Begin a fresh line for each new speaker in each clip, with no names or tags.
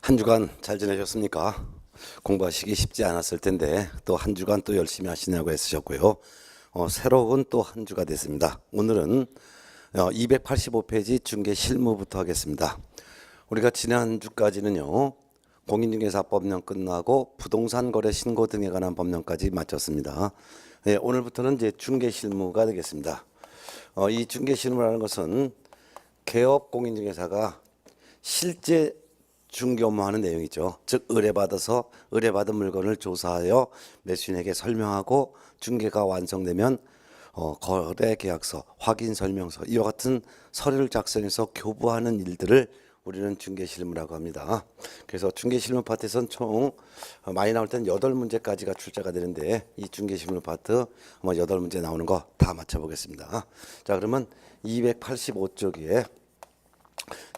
한 주간 잘 지내셨습니까? 공부하시기 쉽지 않았을 텐데 또 한 주간 또 열심히 하시냐고 애쓰셨고요. 새로운 또 한 주가 됐습니다. 오늘은 285페이지 중개 실무부터 하겠습니다. 우리가 지난 주까지는요. 공인중개사 법령 끝나고 부동산 거래 신고 등에 관한 법령까지 마쳤습니다. 네, 오늘부터는 이제 중개 실무가 되겠습니다. 이 중개 실무라는 것은 개업 공인중개사가 실제 중개 업무하는 내용이죠. 즉 의뢰받아서 의뢰받은 물건을 조사하여 매수인에게 설명하고 중개가 완성되면 거래계약서, 확인설명서 이와 같은 서류를 작성해서 교부하는 일들을 우리는 중개실무라고 합니다. 그래서 중개실무 파트에서는 총 많이 나올 때는 8문제까지가 출제가 되는데 이 중개실무 파트 8문제 나오는 거 다 맞춰보겠습니다. 자, 그러면 285쪽에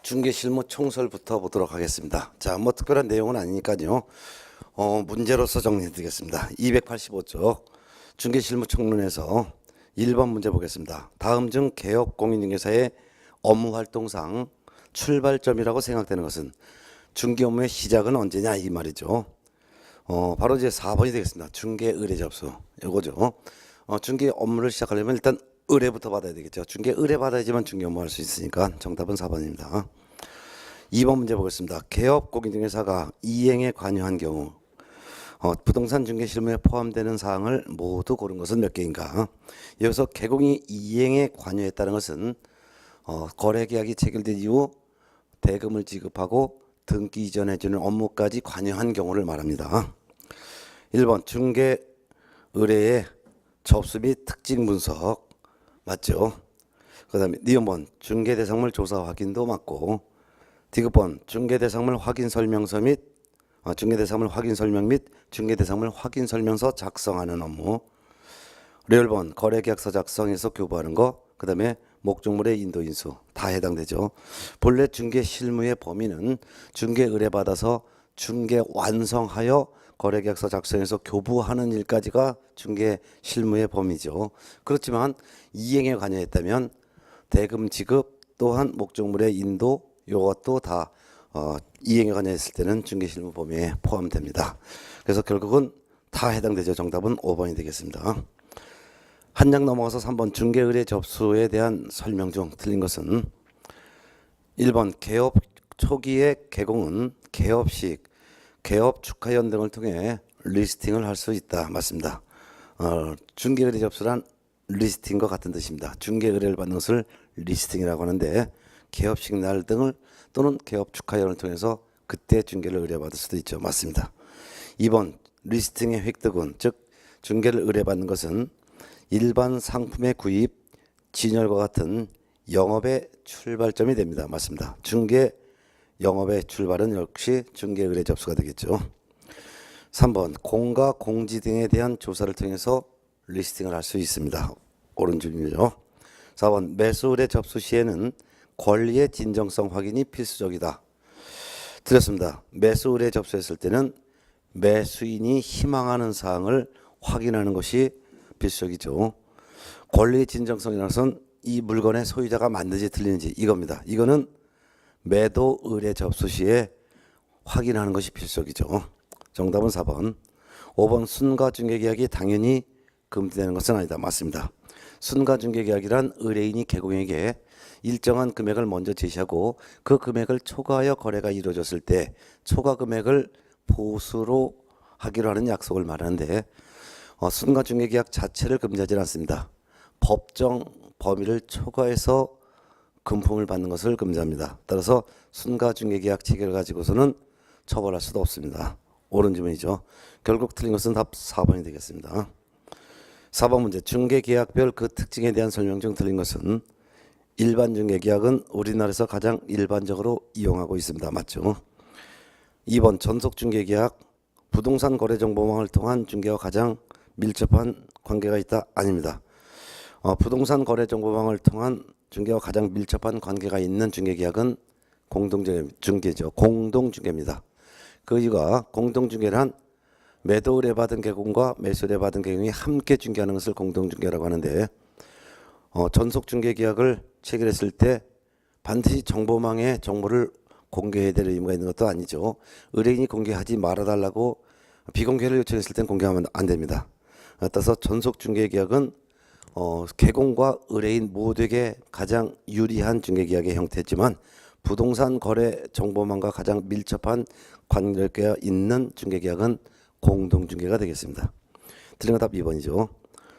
중개실무 총설부터 보도록 하겠습니다. 자, 뭐 특별한 내용은 아니니까요. 문제로서 정리해드리겠습니다. 285쪽 중개실무 총론에서 1번 문제 보겠습니다. 다음 중 개업 공인중개사의 업무활동상 출발점이라고 생각되는 것은 중개 업무의 시작은 언제냐 이 말이죠. 바로 이제 4번이 되겠습니다. 중개 의뢰 접수 이거죠. 중개 업무를 시작하려면 일단 의뢰부터 받아야 되겠죠. 중개 의뢰 받아야지만 중개 업무 할 수 있으니까 정답은 4번입니다. 2번 문제 보겠습니다. 개업 공인중개사가 이행에 관여한 경우 부동산 중개 실무에 포함되는 사항을 모두 고른 것은 몇 개인가? 여기서 개공이 이행에 관여했다는 것은 거래계약이 체결된 이후 대금을 지급하고 등기 이전해주는 업무까지 관여한 경우를 말합니다. 1번 중개 의뢰의 접수 및 특징 분석 맞죠? 그 다음에 니은번 중개 대상물 조사 확인도 맞고 디귿번 중개 대상물 확인 설명서 및 중개 대상물 확인 설명 및 중개 대상물 확인 설명서 작성하는 업무. 리얼번 거래 계약서 작성해서 교부하는 거. 그 다음에 목적물의 인도 인수 다 해당되죠. 본래 중개 실무의 범위는 중개 의뢰 받아서 중개 완성하여 거래 계약서 작성해서 교부하는 일까지가 중개 실무의 범위죠. 그렇지만 이행에 관여했다면 대금 지급 또한 목적물의 인도 이것도 다 이행에 관여했을 때는 중개 실무 범위에 포함됩니다. 그래서 결국은 다 해당되죠. 정답은 5번이 되겠습니다. 한 장 넘어가서 3번 중개 의뢰 접수에 대한 설명 중 틀린 것은 1번 개업 초기의 개공은 개업식, 개업 축하연 등을 통해 리스팅을 할 수 있다. 맞습니다. 중개 의뢰 접수란 리스팅과 같은 뜻입니다. 중개 의뢰를 받는 것을 리스팅이라고 하는데 개업식 날 등을 또는 개업 축하연을 통해서 그때 중개를 의뢰받을 수도 있죠. 맞습니다. 2번 리스팅의 획득은 즉 중개를 의뢰받는 것은 일반 상품의 구입, 진열과 같은 영업의 출발점이 됩니다. 맞습니다. 중개 영업의 출발은 역시 중개 의뢰 접수가 되겠죠. 3번 공과 공지 등에 대한 조사를 통해서 리스팅을 할 수 있습니다. 옳은 질문이죠. 4번 매수 의뢰 접수 시에는 권리의 진정성 확인이 필수적이다. 드렸습니다. 매수 의뢰 접수했을 때는 매수인이 희망하는 사항을 확인하는 것이 필수적이죠. 권리의 진정성이라는 것은 이 물건의 소유자가 맞는지 틀리는지 이겁니다. 이거는 매도 의뢰 접수 시에 확인하는 것이 필수적이죠. 정답은 4번. 5번 순가 중개 계약이 당연히 금지되는 것은 아니다. 맞습니다. 순가 중개 계약이란 의뢰인이 개공에게 일정한 금액을 먼저 제시하고 그 금액을 초과하여 거래가 이루어졌을 때 초과 금액을 보수로 하기로 하는 약속을 말하는데 순가 중개 계약 자체를 금지하지 않습니다. 법정 범위를 초과해서 금품을 받는 것을 금지합니다. 따라서 순가 중개 계약 체결을 가지고서는 처벌할 수도 없습니다. 옳은 질문이죠. 결국 틀린 것은 답 4번이 되겠습니다. 4번 문제 중개 계약별 그 특징에 대한 설명 중 틀린 것은 일반 중개 계약은 우리나라에서 가장 일반적으로 이용하고 있습니다. 맞죠? 2번 전속 중개 계약 부동산 거래 정보망을 통한 중개와 가장 밀접한 관계가 있다. 아닙니다. 부동산 거래 정보망을 통한 중개와 가장 밀접한 관계가 있는 중개 계약은 공동중개죠. 공동중개입니다. 그 이유가 공동중개란 매도 의뢰 받은 개공과 매수 의뢰 받은 개공이 함께 중개하는 것을 공동중개라고 하는데 전속 중개 계약을 체결했을 때 반드시 정보망에 정보를 공개해야 될 의무가 있는 것도 아니죠. 의뢰인이 공개하지 말아달라고 비공개를 요청했을 땐 공개하면 안 됩니다. 따라서 전속중개계약은 개공과 의뢰인 모두에게 가장 유리한 중개계약의 형태지만 부동산 거래 정보망과 가장 밀접한 관계가 있는 중개계약은 공동중개가 되겠습니다. 틀린 거 답 2번이죠.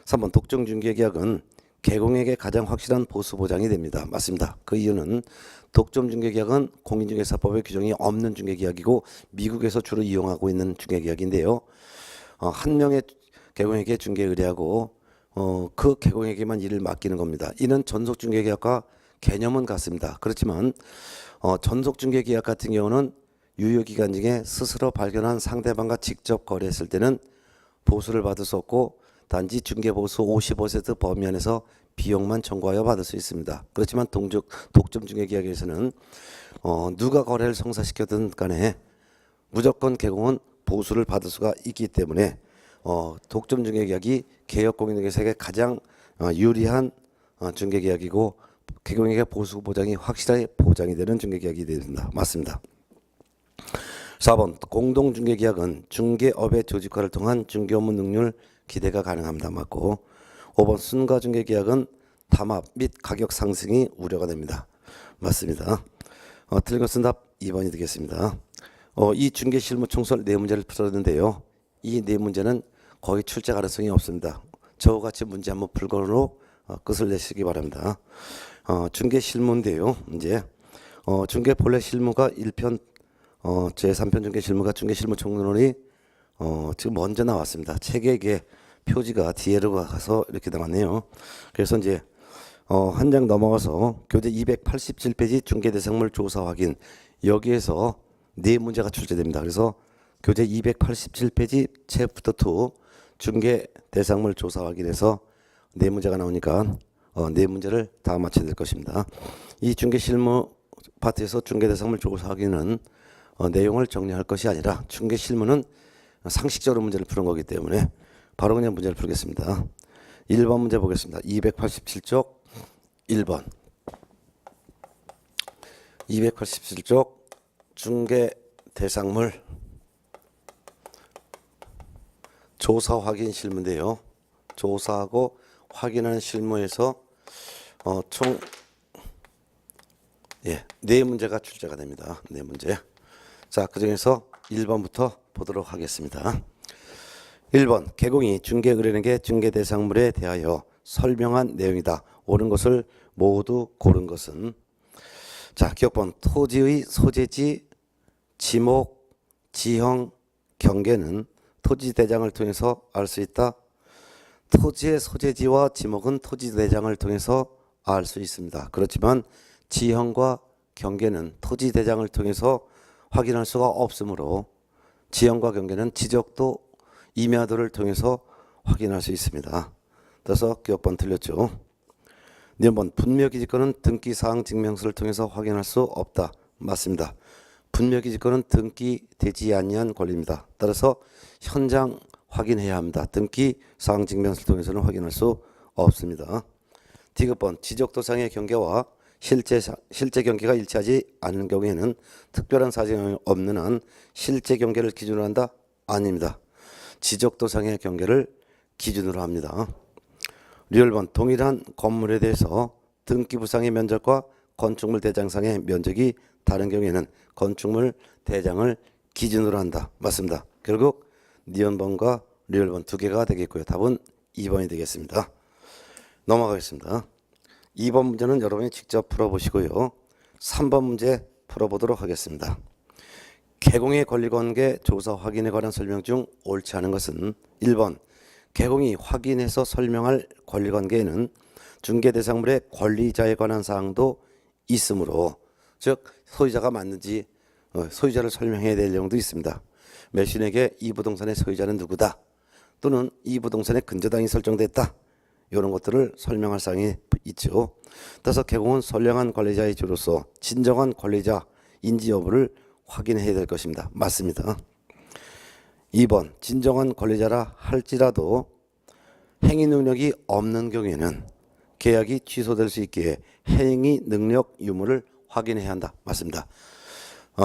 3번 독점중개계약은 개공에게 가장 확실한 보수 보장이 됩니다. 맞습니다. 그 이유는 독점중개계약은 공인중개사법의 규정이 없는 중개계약이고 미국에서 주로 이용하고 있는 중개계약인데요. 한 명의 개공에게 중개 의뢰하고 그 개공에게만 일을 맡기는 겁니다. 이는 전속중개계약과 개념은 같습니다. 그렇지만 전속중개계약 같은 경우는 유효기간 중에 스스로 발견한 상대방과 직접 거래했을 때는 보수를 받을 수 없고 단지 중개보수 50% 범위 안에서 비용만 청구하여 받을 수 있습니다. 그렇지만 독점중개계약에서는 누가 거래를 성사시켰든 간에 무조건 개공은 보수를 받을 수가 있기 때문에 독점중개계약이 개혁공인중개사에게 가장 유리한 중개계약이고 개공에게 보수 보장이 확실하게 보장이 되는 중개계약이 됩니다. 맞습니다. 4번 공동중개계약은 중개업의 조직화를 통한 중개업무 능률 기대가 가능합니다. 맞고 5번 순가중개계약은 담합 및 가격 상승이 우려가 됩니다. 맞습니다. 틀린 것은 답 2번이 되겠습니다. 이 중개실무 총설 4문제를 풀었는데요. 이 4문제는 거의 출제 가능성이 없습니다. 저와 같이 문제 한번 풀고로 끝을 내시기 바랍니다. 중개실무인데요. 이제 중개 본래 실무가 1편 제3편 중개실무가 중개실무 총론이 지금 먼저 나왔습니다. 책의 표지가 뒤에로 가서 이렇게 나왔네요. 그래서 이제 한 장 넘어가서 교재 287페이지 중개대상물 조사 확인 여기에서 4문제가 출제됩니다. 그래서 교재 287페이지 챕터 2 중개대상물 조사 확인에서 4문제가 나오니까 4문제를 다 맞춰야 될 것입니다. 이 중개실무 파트에서 중개대상물 조사 확인은 내용을 정리할 것이 아니라 중개실무는 상식적으로 문제를 푸는 거기 때문에 바로 그냥 문제를 풀겠습니다. 1번 문제 보겠습니다. 287쪽 1번 287쪽 중개대상물 조사 확인 실무인데요. 조사하고 확인하는 실무에서 총 4문제가 출제가 됩니다. 4문제. 자, 그중에서 1번부터 보도록 하겠습니다. 1번 개공이 중개 의뢰인에게 중개 대상물에 대하여 설명한 내용이다. 옳은 것을 모두 고른 것은 자, 기억번 토지의 소재지, 지목, 지형, 경계는 토지 대장을 통해서 알 수 있다. 토지의 소재지와 지목은 토지 대장을 통해서 알 수 있습니다. 그렇지만 지형과 경계는 토지 대장을 통해서 확인할 수가 없으므로 지형과 경계는 지적도 임야도를 통해서 확인할 수 있습니다. 따라서 기억번 틀렸죠. 4번 분묘기지권은 등기사항 증명서를 통해서 확인할 수 없다. 맞습니다. 분묘기지권은 등기되지 아니한 권리입니다. 따라서 현장 확인해야 합니다. 등기사항 증명서를 통해서는 확인할 수 없습니다. D급번 지적도상의 경계와 실제 경계가 일치하지 않는 경우에는 특별한 사정이 없는 한 실제 경계를 기준으로 한다? 아닙니다. 지적도상의 경계를 기준으로 합니다. 리얼번 동일한 건물에 대해서 등기부상의 면적과 건축물 대장상의 면적이 다른 경우에는 건축물 대장을 기준으로 한다. 맞습니다. 결국 니은번과 리얼번 2개가 되겠고요. 답은 2번이 되겠습니다. 넘어가겠습니다. 2번 문제는 여러분이 직접 풀어보시고요. 3번 문제 풀어보도록 하겠습니다. 개공의 권리관계 조사 확인에 관한 설명 중 옳지 않은 것은 1번 개공이 확인해서 설명할 권리관계에는 중개대상물의 권리자에 관한 사항도 있으므로 즉 소유자가 맞는지 소유자를 설명해야 될 내용도 있습니다. 매수인에게 이 부동산의 소유자는 누구다 또는 이 부동산의 근저당이 설정됐다 이런 것들을 설명할 사항이 있죠. 따라서 개공은 선량한 관리자의 주로서 진정한 관리자인지 여부를 확인해야 될 것입니다. 맞습니다. 2번 진정한 권리자라 할지라도 행위 능력이 없는 경우에는 계약이 취소될 수 있기에 행위 능력 유무를 확인해야 한다. 맞습니다.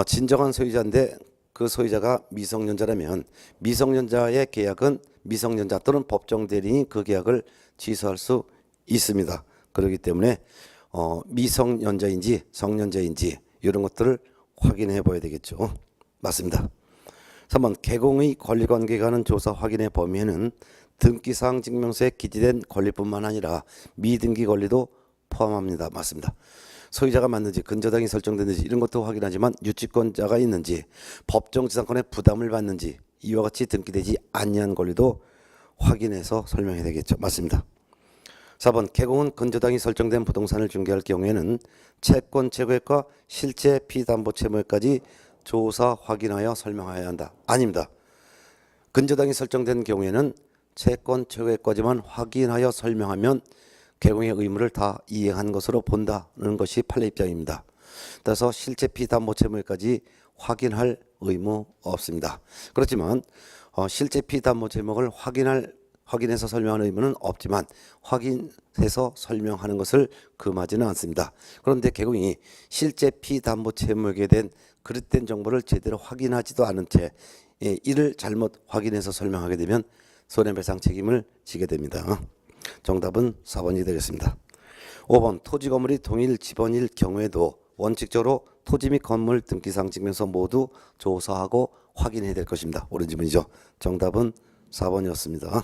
진정한 소유자인데 그 소유자가 미성년자라면 미성년자의 계약은 미성년자 또는 법정 대리인이 그 계약을 취소할 수 있습니다. 그렇기 때문에 미성년자인지 성년자인지 이런 것들을 확인해 봐야 되겠죠. 맞습니다. 3번 개공의 권리관계가 하는 조사 확인의 범위에는 등기사항 증명서에 기재된 권리뿐만 아니라 미등기 권리도 포함합니다. 맞습니다. 소유자가 맞는지 근저당이 설정됐는지 이런 것도 확인하지만 유치권자가 있는지 법정지상권의 부담을 받는지 이와 같이 등기되지 아니한 권리도 확인해서 설명해야 되겠죠. 맞습니다. 4번 개공은 근저당이 설정된 부동산을 중개할 경우에는 채권 최고액과 실제 피담보 채무액까지 조사 확인하여 설명해야 한다. 아닙니다. 근저당이 설정된 경우에는 채권 최고액까지만 확인하여 설명하면 개공의 의무를 다 이행한 것으로 본다는 것이 판례 입장입니다. 따라서 실제 피담보 채무액까지 확인할 의무 없습니다. 그렇지만 실제 피담보 채무액을 확인해서 설명하는 의무는 없지만 확인해서 설명하는 것을 금하지는 않습니다. 그런데 개공이 실제 피담보 채무액에 대한 그릇된 정보를 제대로 확인하지도 않은 채 이를 잘못 확인해서 설명하게 되면 손해배상 책임을 지게 됩니다. 정답은 4번이 되겠습니다. 5번 토지 건물이 동일 지번일 경우에도 원칙적으로 토지 및 건물 등기사항 증명서 모두 조사하고 확인해야 될 것입니다. 옳은 지문이죠. 정답은 4번이었습니다.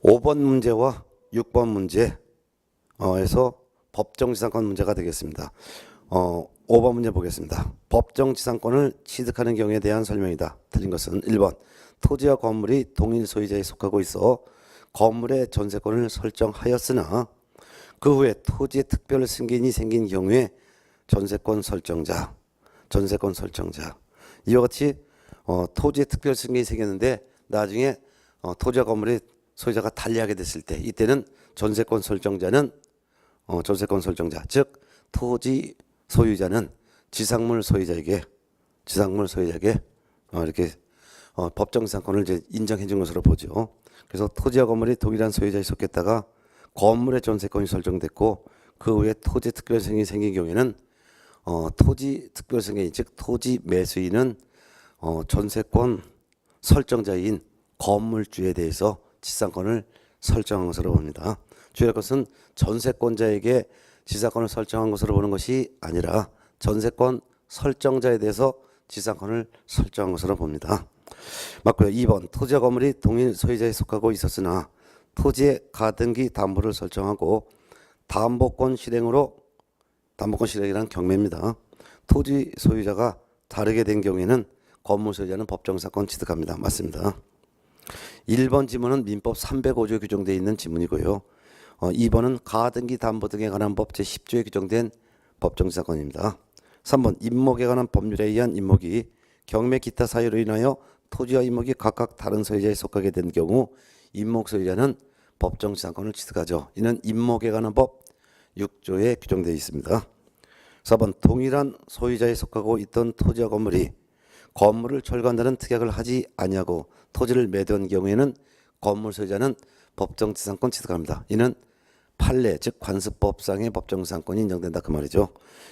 5번 문제와 6번 문제에서 법정지상권 문제가 되겠습니다. 5번 문제 보겠습니다. 법정지상권을 취득하는 경우에 대한 설명이다. 틀린 것은 1번 토지와 건물이 동일 소유자에 속하고 있어 건물의 전세권을 설정하였으나 그 후에 토지의 특별 승계인이 생긴 경우에 전세권 설정자 이와 같이 토지의 특별 승계인이 생겼는데 나중에 토지와 건물의 소유자가 달리하게 됐을 때 이때는 전세권 설정자 즉 토지 소유자는 지상물 소유자에게 이렇게 법정지상권을 이제 인정해 준 것으로 보죠. 그래서 토지와 건물이 동일한 소유자에 속했다가 건물의 전세권이 설정됐고 그 후에 토지 특별승인이 생긴 경우에는 토지 특별승인 즉 토지 매수인은 전세권 설정자인 건물주에 대해서 지상권을 설정한 것으로 봅니다. 주의할 것은 전세권자에게 지상권을 설정한 것으로 보는 것이 아니라 전세권 설정자에 대해서 지상권을 설정한 것으로 봅니다. 맞고요. 2번 토지와 건물이 동일 소유자에 속하고 있었으나 토지의 가등기 담보를 설정하고 담보권 실행이라는 경매입니다. 토지 소유자가 다르게 된 경우에는 건물 소유자는 법정지상권 취득합니다. 맞습니다. 1번 지문은 민법 305조에 규정되어 있는 지문이고요. 2번은 가등기 담보 등에 관한 법 제10조에 규정된 법정지상권입니다. 3번 임목에 관한 법률에 의한 임목이 경매 기타 사유로 인하여 토지와 임목이 각각 다른 소유자에 속하게 된 경우 임목 소유자는 법정지상권을 취득하죠. 이는 임목에 관한 법 6조에 규정되어 있습니다. 4번 동일한 소유자에 속하고 있던 토지와 건물이 건물을 철거한다는 특약을 하지 아니하고 토지를 매도한 경우에는 건물 소유자는 법정지상권 취득합니다. 이는 판례 즉 관습법상의 법정지상권이 인정된다 그 말이죠.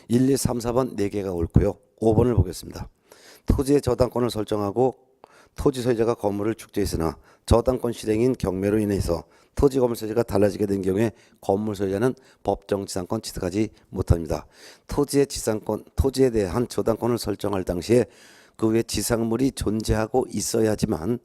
1, 2, 3, 4번 4개가 옳고요. 5번을 보겠습니다. 토지의 저당권을 설정하고 토지 소유자가 건물을 축조했으나 저당권 실행인 경매로 인해서 토지 건물 소유자가 달라지게 된 경우에 건물 소유자는 법정지상권 취득하지 못합니다. 토지에 대한 저당권을 설정할 당시에 그 외에 지상물이 존재하고 있어야지만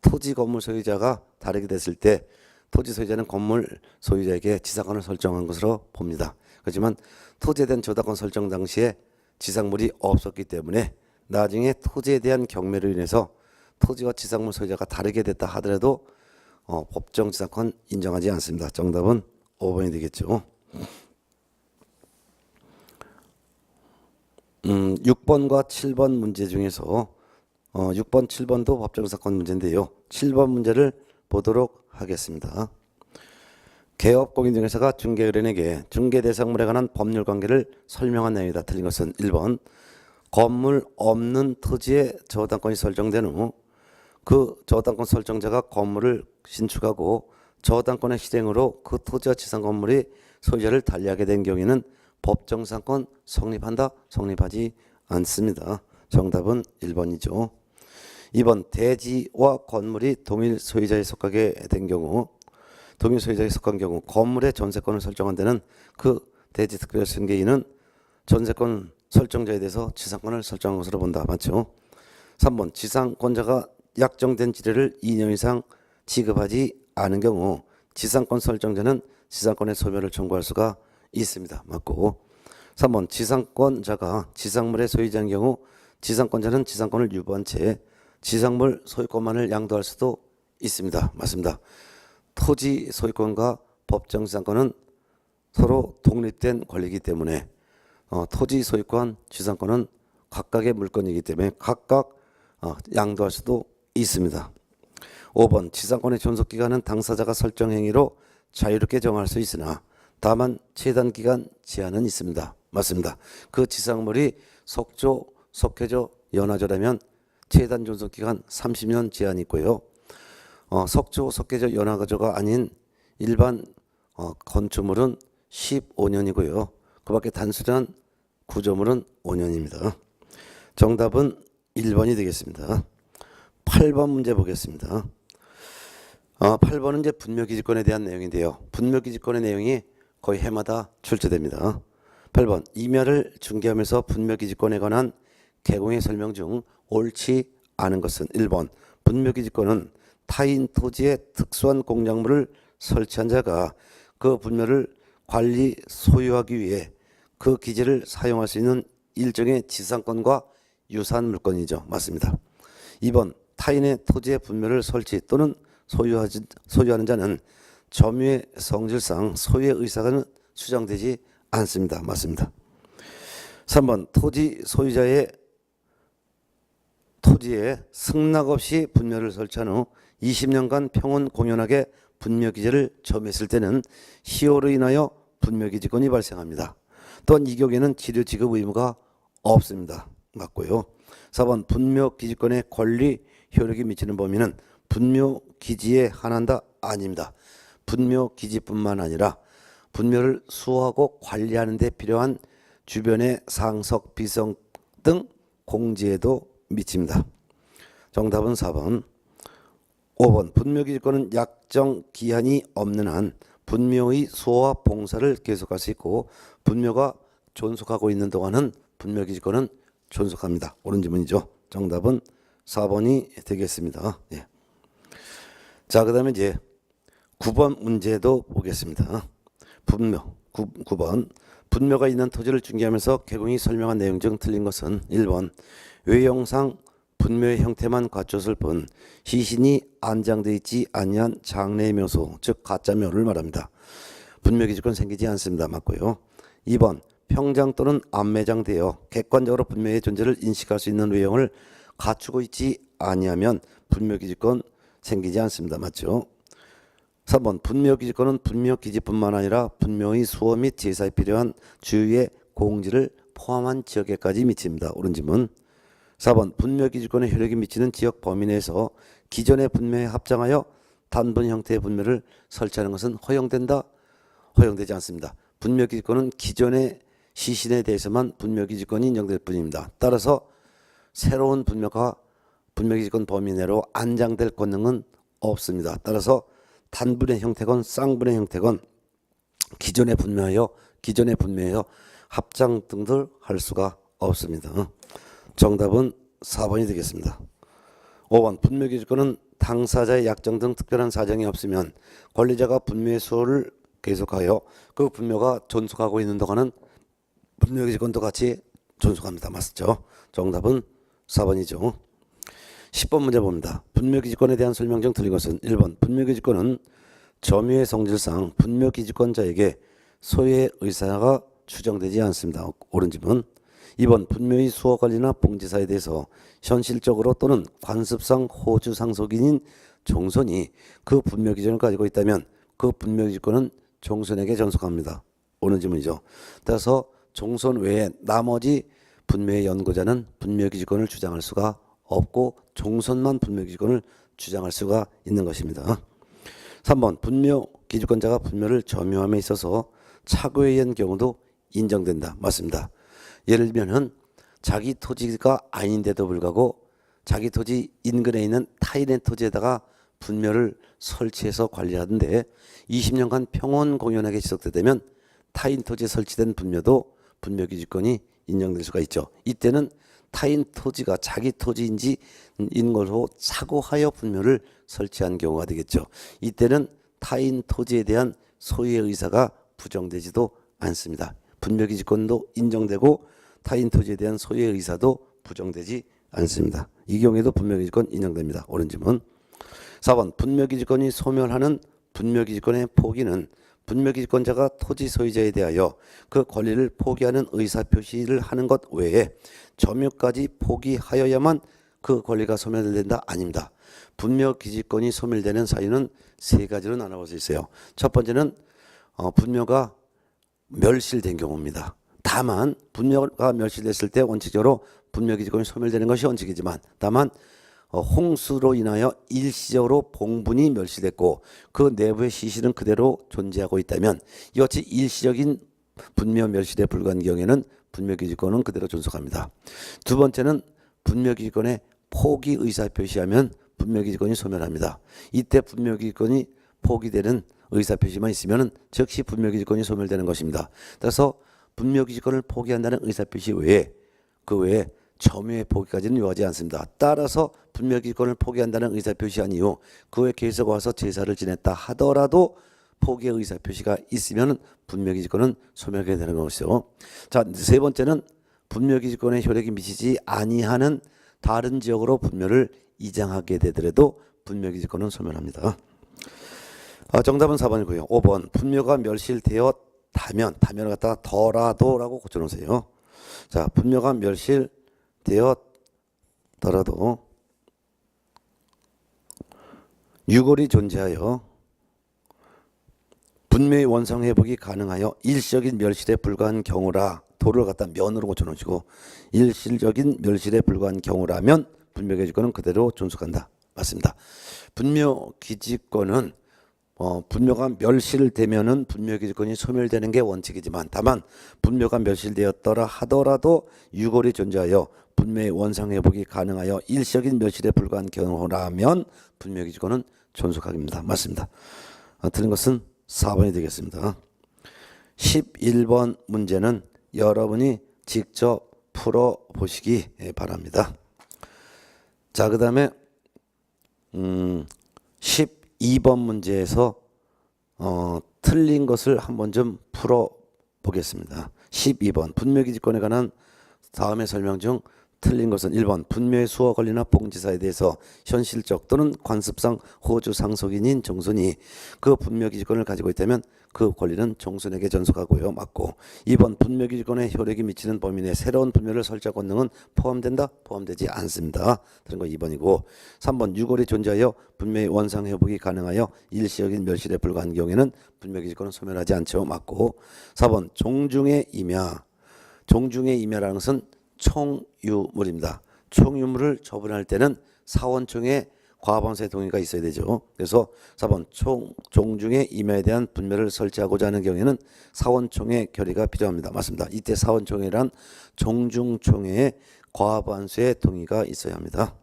토지 건물 소유자가 다르게 됐을 때 토지 소유자는 건물 소유자에게 지상권을 설정한 것으로 봅니다. 하지만 토지에 대한 저당권 설정 당시에 지상물이 없었기 때문에 나중에 토지에 대한 경매로 인해서 토지와 지상물 소유자가 다르게 됐다 하더라도 법정지상권 인정하지 않습니다. 정답은 5번이 되겠죠. 6번과 7번 문제 중에서 6번, 7번도 법정지상권 문제인데요. 7번 문제를 보도록 하겠습니다. 개업공인중개사가 중개의뢰인에게 중개대상물에 관한 법률관계를 설명한 내용이다. 틀린 것은 1번 건물 없는 토지에 저당권이 설정된 후 그 저당권 설정자가 건물을 신축하고 저당권의 실행으로 그 토지와 지상 건물이 소유자를 달리하게 된 경우에는 법정지상권 성립한다, 성립하지 않습니다. 정답은 1번이죠. 2번 대지와 건물이 동일 소유자에 속하게 된 경우, 동일 소유자에 속한 경우 건물의 전세권을 설정한 데는 그 대지 특별 승계인은 전세권 설정자에 대해서 지상권을 설정한 것으로 본다. 맞죠? 3번 지상권자가 약정된 지대를 2년 이상 지급하지 않은 경우 지상권 설정자는 지상권의 소멸을 청구할 수가 있습니다. 맞고 3번 지상권자가 지상물의 소유자인 경우 지상권자는 지상권을 유보한 채 지상물 소유권만을 양도할 수도 있습니다. 맞습니다. 토지 소유권과 법정 지상권은 서로 독립된 권리이기 때문에 토지 소유권, 지상권은 각각의 물건이기 때문에 각각 양도할 수도 있습니다. 5번 지상권의 존속기간은 당사자가 설정 행위로 자유롭게 정할 수 있으나 다만 체단기간 제한은 있습니다. 맞습니다. 그 지상물이 속조, 속해조, 연화조라면 체단 존속기간 30년 제한이 있고요. 속조, 속해조, 연화조가 아닌 일반 건축물은 15년이고요. 그 밖에 단순한 구조물은 5년입니다. 정답은 1번이 되겠습니다. 8번 문제 보겠습니다. 8번은 이제 분묘기지권에 대한 내용인데요. 분묘기지권의 내용이 거의 해마다 출제됩니다. 8번 이멸을 중개하면서 분묘기지권에 관한 개공의 설명 중 옳지 않은 것은 1번 분묘기지권은 타인 토지에 특수한 공작물을 설치한 자가 그 분묘를 관리 소유하기 위해 그 기지를 사용할 수 있는 일종의 지상권과 유사한 물건이죠. 맞습니다. 2번 타인의 토지에 분묘를 설치 또는 소유하는 자는 점유의 성질상 소유의 의사가 수정되지 않습니다. 맞습니다. 3번 토지 소유자의 토지에 승낙 없이 분묘를 설치한 후 20년간 평온 공연하게 분묘기지를 점유했을 때는 시효로 인하여 분묘기지권이 발생합니다. 또한 이 경우에는 지료 지급 의무가 없습니다. 맞고요. 4번 분묘기지권의 권리 효력이 미치는 범위는 분묘기지에 한한다? 아닙니다. 분묘기지뿐만 아니라 분묘를 수호하고 관리하는 데 필요한 주변의 상석, 비석 등 공지에도 미칩니다. 정답은 4번. 5번 분묘기지권은 약정 기한이 없는 한 분묘의 수호와 봉사를 계속할 수 있고 분묘가 존속하고 있는 동안은 분묘기지권은 존속합니다. 옳은 질문이죠. 정답은 4번이 되겠습니다. 예. 자, 그 다음에 이제 9번 문제도 보겠습니다. 분묘 9번 분묘가 있는 토지를 중개하면서 개공이 설명한 내용 중 틀린 것은 1번 외형상 분묘의 형태만 갖췄을 뿐 시신이 안장되어 있지 아니한 장래의 묘소 즉 가짜묘를 말합니다. 분묘기지권 생기지 않습니다. 맞고요. 2번 평장 또는 안매장되어 객관적으로 분묘의 존재를 인식할 수 있는 외형을 갖추고 있지 아니하면 분묘기지권 생기지 않습니다. 맞죠? 3번 분묘기지권은 분묘기지뿐만 아니라 분묘의 수호 및 제사에 필요한 주유의 공지를 포함한 지역에까지 미칩니다. 옳은 질문. 4번 분묘기지권의 효력이 미치는 지역 범위 내에서 기존의 분묘에 합장하여 단분 형태의 분묘를 설치하는 것은 허용된다? 허용되지 않습니다. 분묘기지권은 기존의 시신에 대해서만 분묘기지권이 인정될 뿐입니다. 따라서 새로운 분묘기지권 범위 내로 안장될 권능은 없습니다. 따라서 단분의 형태건 쌍분의 형태건 기존의 분묘하여 합장 등들 할 수가 없습니다. 정답은 4번이 되겠습니다. 5번 분묘기지권은 당사자의 약정 등 특별한 사정이 없으면 권리자가 분묘의 수호를 계속하여 그 분묘가 존속하고 있는 동안은 분묘기지권도 같이 존속합니다. 맞죠? 정답은 4번이죠. 10번 문제 봅니다. 분묘기지권에 대한 설명 중 틀린 것은 1번 분묘기지권은 점유의 성질상 분묘기지권자에게 소유의 의사가 추정되지 않습니다. 옳은 질문. 2번 분묘의 수호 관리나 봉지사에 대해서 현실적으로 또는 관습상 호주 상속인인 종손이 그 분묘기준을 가지고 있다면 그 분묘기지권은 종손에게 전속합니다. 옳은 질문이죠. 따라서 종손 외에 나머지 분묘의 연고자는 분묘기지권을 주장할 수가 없고 종손만 분묘기지권을 주장할 수가 있는 것입니다. 3번 분묘기지권자가 분묘를 점유함에 있어서 착오에 의한 경우도 인정된다. 맞습니다. 예를 들면 자기 토지가 아닌데도 불구하고 자기 토지 인근에 있는 타인의 토지에다가 분묘를 설치해서 관리하는데 20년간 평온 공연하게 지속되면 타인 토지에 설치된 분묘도 분묘기지권이 인정될 수가 있죠. 이때는 타인 토지가 자기 토지인지 인 걸로 착오하여 분묘를 설치한 경우가 되겠죠. 이때는 타인 토지에 대한 소유의 의사가 부정되지도 않습니다. 분묘기지권도 인정되고 타인 토지에 대한 소유의 의사도 부정되지 않습니다. 이 경우에도 분묘기지권 인정됩니다. 오른지문. 4번 분묘기지권이 소멸하는 분묘기지권의 포기는 분묘기지권자가 토지 소유자에 대하여 그 권리를 포기하는 의사표시를 하는 것 외에 점유까지 포기하여야만 그 권리가 소멸된다? 아닙니다. 분묘기지권이 소멸되는 사유는 세 가지로 나눠볼 수 있어요. 첫 번째는 분묘가 멸실된 경우입니다. 다만 분묘가 멸실됐을 때 원칙적으로 분묘기지권이 소멸되는 것이 원칙이지만 다만 홍수로 인하여 일시적으로 봉분이 멸실됐고 그 내부의 시신은 그대로 존재하고 있다면 이같이 일시적인 분묘 멸실에 불과한 경우에는 분묘기지권은 그대로 존속합니다. 두 번째는 분묘기지권의 포기 의사표시하면 분묘기지권이 소멸합니다. 이때 분묘기지권이 포기되는 의사표시만 있으면 즉시 분묘기지권이 소멸되는 것입니다. 따라서 분묘기지권을 포기한다는 의사표시 외에 그 외에 점유의 포기까지는 요하지 않습니다. 따라서 분묘기지권을 포기한다는 의사표시한 이후 그 외에 계속 와서 제사를 지냈다 하더라도 포기의 의사표시가 있으면 분묘기지권은 소멸하게 되는 것이죠. 자, 세 번째는 분묘기지권의 효력이 미치지 아니하는 다른 지역으로 분묘를 이장하게 되더라도 분묘기지권은 소멸합니다. 정답은 4번이고요. 5번 분묘가 멸실되었다면 다면을 갖다가 더라도라고 고쳐놓으세요. 자, 분묘가 멸실되었더라도 유골이 존재하여 분묘의 원상 회복이 가능하여 일시적인 멸실에 불과한 경우라 도를 갖다 면으로 고쳐놓으시고 일시적인 멸실에 불과한 경우라면 분묘기지권은 그대로 존속한다. 맞습니다. 분묘기지권은 분묘가 멸실되면은 분묘기지권이 소멸되는 게 원칙이지만 다만 분묘가 멸실되었더라 하더라도 유골이 존재하여 분묘의 원상 회복이 가능하여 일시적인 멸실에 불과한 경우라면 분묘기지권은 존속합니다. 맞습니다. 틀린 것은 4번이 되겠습니다. 11번 문제는 여러분이 직접 풀어보시기 바랍니다. 자, 그 다음에 12번 문제에서 틀린 것을 한번 좀 풀어보겠습니다. 12번 분묘기지권에 관한 다음의 설명 중 틀린 것은 1번 분묘의 수어 권리나 봉지사에 대해서 현실적 또는 관습상 호주 상속인인 종손이 그 분묘기지권을 가지고 있다면 그 권리는 종손에게 전속하고요. 맞고 2번 분묘기지권에 효력이 미치는 범위 내 새로운 분묘를 설치할 권능은 포함된다? 포함되지 않습니다. 다른 거 2번이고 3번 유골이 존재하여 분묘의 원상 회복이 가능하여 일시적인 멸실에 불과한 경우에는 분묘기지권은 소멸하지 않죠. 맞고 4번 종중의 임야 종중의 임야라는 것은 총유물입니다. 총유물을 처분할 때는 사원총의 과반수의 동의가 있어야 되죠. 그래서 4번 종중의 임야에 대한 분묘를 설치하고자 하는 경우에는 사원총의 결의가 필요합니다. 맞습니다. 이때 사원총회란 종중총회의 과반수의 동의가 있어야 합니다.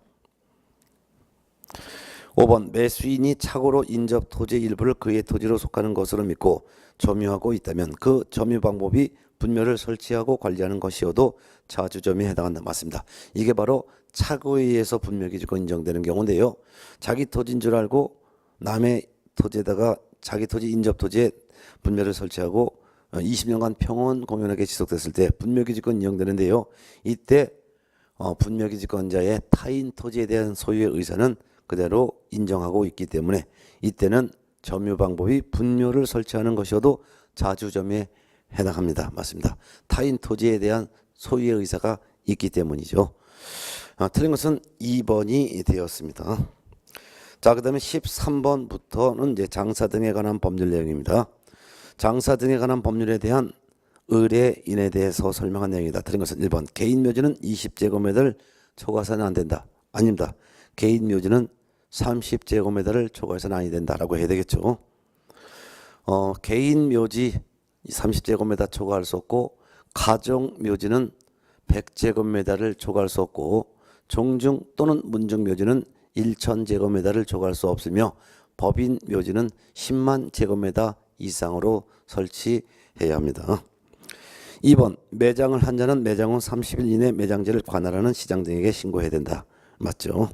5번 매수인이 착오로 인접 토지의 일부를 그의 토지로 속하는 것으로 믿고 점유하고 있다면 그 점유 방법이 분묘를 설치하고 관리하는 것이어도 자주점유에 해당한다. 맞습니다. 이게 바로 착오에 의해서 분묘기지권 인정되는 경우인데요. 자기 토지인 줄 알고 남의 토지에다가 자기 토지 인접 토지에 분묘를 설치하고 20년간 평온 공연하게 지속됐을 때 분묘기지권 인정되는데요. 이때 분묘기지권자의 타인 토지에 대한 소유의 의사는 그대로 인정하고 있기 때문에 이때는 점유 방법이 분묘를 설치하는 것이어도 자주점유에 해당합니다. 맞습니다. 타인 토지에 대한 소유의 의사가 있기 때문이죠. 틀린 것은 2번이 되었습니다. 자, 그 다음에 13번부터는 이제 장사 등에 관한 법률 내용입니다. 장사 등에 관한 법률에 대한 의뢰인에 대해서 설명한 내용이다. 틀린 것은 1번 개인 묘지는 20제곱미터를 초과해서는 안 된다. 아닙니다. 개인 묘지는 30제곱미터를 초과해서는 아니 된다라고 해야 되겠죠. 개인 묘지 30제곱미터 초과할 수 없고 가정 묘지는 100제곱미터를 초과할 수 없고 종중 또는 문중 묘지는 1000제곱미터를 초과할 수 없으며 법인 묘지는 10만 제곱미터 이상으로 설치해야 합니다. 2번 매장을 한 자는 매장 후 30일 이내 매장지를 관할하는 시장 등에게 신고해야 된다. 맞죠?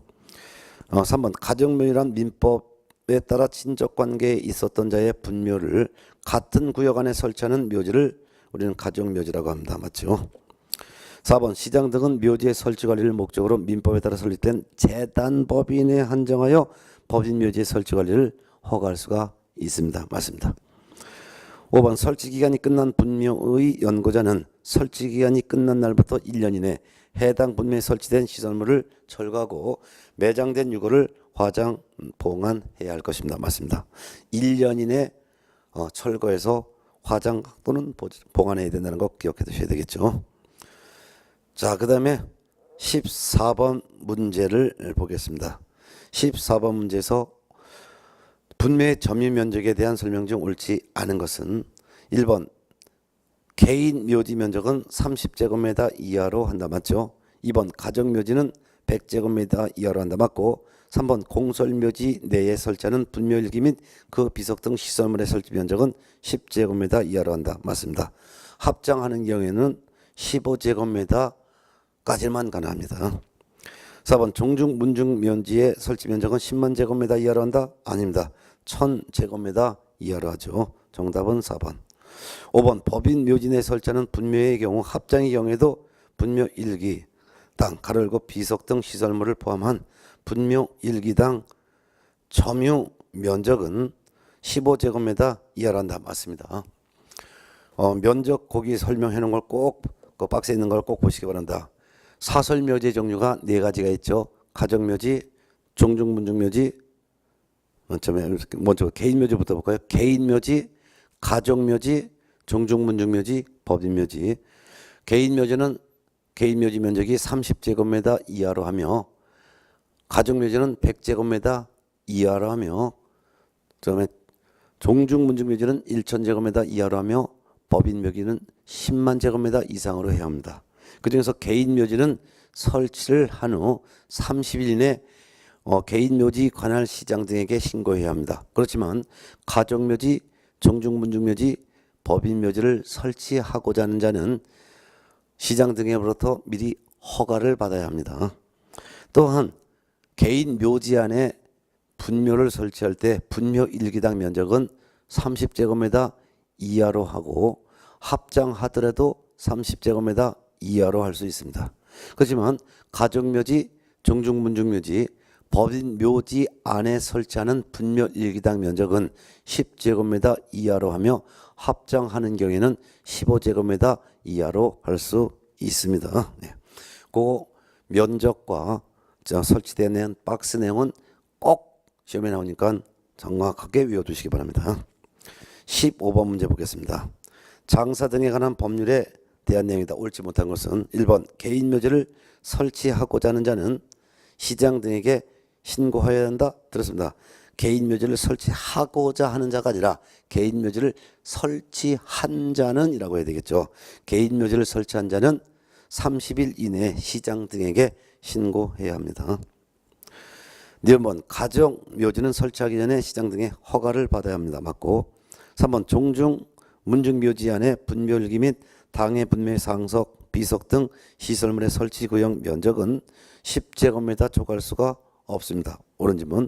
3번 가정묘지란 민법에 따라 친족관계에 있었던 자의 분묘를 같은 구역 안에 설치하는 묘지를 우리는 가정묘지라고 합니다. 맞죠? 4번 시장 등은 묘지의 설치 관리를 목적으로 민법에 따라 설립된 재단법인에 한정하여 법인 묘지의 설치 관리를 허가할 수가 있습니다. 맞습니다. 5번 설치기간이 끝난 분묘의 연고자는 설치기간이 끝난 날부터 1년 이내 해당 분묘에 설치된 시설물을 철거하고 매장된 유골을 화장 봉안해야 할 것입니다. 맞습니다. 1년 이내 철거해서 화장 또는 봉안해야 된다는 거 기억해 두셔야 되겠죠. 자, 그 다음에 14번 문제를 보겠습니다. 14번 문제에서 분묘의 점유 면적에 대한 설명 중 옳지 않은 것은 1번 개인 묘지 면적은 30제곱미터 이하로 한다. 맞죠? 2번 가정 묘지는 100제곱미터 이하로 한다. 맞고 3번 공설 묘지 내에 설치하는 분묘 일기 및 그 비석 등 시설물의 설치 면적은 10제곱미터 이하로 한다. 맞습니다. 합장하는 경우에는 15제곱미터까지만 가능합니다. 4번 종중 문중 면지의 설치 면적은 10만 제곱미터 이하로 한다? 아닙니다. 1000제곱미터 이하로 하죠. 정답은 4번. 5번 법인 묘지 내에 설치하는 분묘의 경우 합장의 경우에도 분묘 일기당 가로열고 비석 등 시설물을 포함한 분묘 일기당 점유 면적은 15제곱미터 이하로 한다. 맞습니다. 면적 거기 설명해 놓은 걸 꼭 그 박스에 있는 걸 꼭 보시기 바랍니다. 사설묘지의 종류가 4가지가 있죠. 가정묘지, 종중문중묘지, 먼저 개인묘지부터 볼까요? 개인묘지, 가정묘지, 종중문중묘지, 법인묘지. 개인묘지는 개인묘지 면적이 30제곱미터 이하로 하며 가정묘지는 100제곱미터 이하로 하며 그다음에 종중문중묘지는 1000제곱미터 이하로 하며 법인묘지는 10만 제곱미터 이상으로 해야 합니다. 그중에서 개인묘지는 설치를 한 후 30일 이내 개인묘지 관할 시장 등에게 신고해야 합니다. 그렇지만 가정묘지, 종중문중묘지, 법인묘지를 설치하고자 하는 자는 시장 등에로부터 미리 허가를 받아야 합니다. 또한 개인묘지 안에 분묘를 설치할 때 분묘 일기당 면적은 30제곱미터 이하로 하고 합장하더라도 30제곱미터 이하로 할 수 있습니다. 그렇지만 가정묘지, 종중문중묘지, 법인묘지 안에 설치하는 분묘 일기당 면적은 10제곱미터 이하로 하며 합장하는 경우에는 15제곱미터 이하로 할 수 있습니다. 네. 그 면적과 설치된 박스 내용은 꼭 시험에 나오니까 정확하게 외워두시기 바랍니다. 15번 문제 보겠습니다. 장사 등에 관한 법률에 대한 내용이다. 옳지 못한 것은 1번 개인묘지를 설치하고자 하는 자는 시장 등에게 신고하여야 한다. 들었습니다. 개인묘지를 설치하고자 하는 자가 아니라 개인묘지를 설치한 자는 이라고 해야 되겠죠. 개인묘지를 설치한 자는 30일 이내에 시장 등에게 신고해야 합니다. 4번 가정묘지는 설치하기 전에 시장 등의 허가를 받아야 합니다. 맞고 3번 종중 문중묘지 안에 분묘일기 및 당해 분묘의 상석, 비석 등 시설물의 설치 구역 면적은 10제곱미터 초과할 수가 없습니다. 옳은 질문.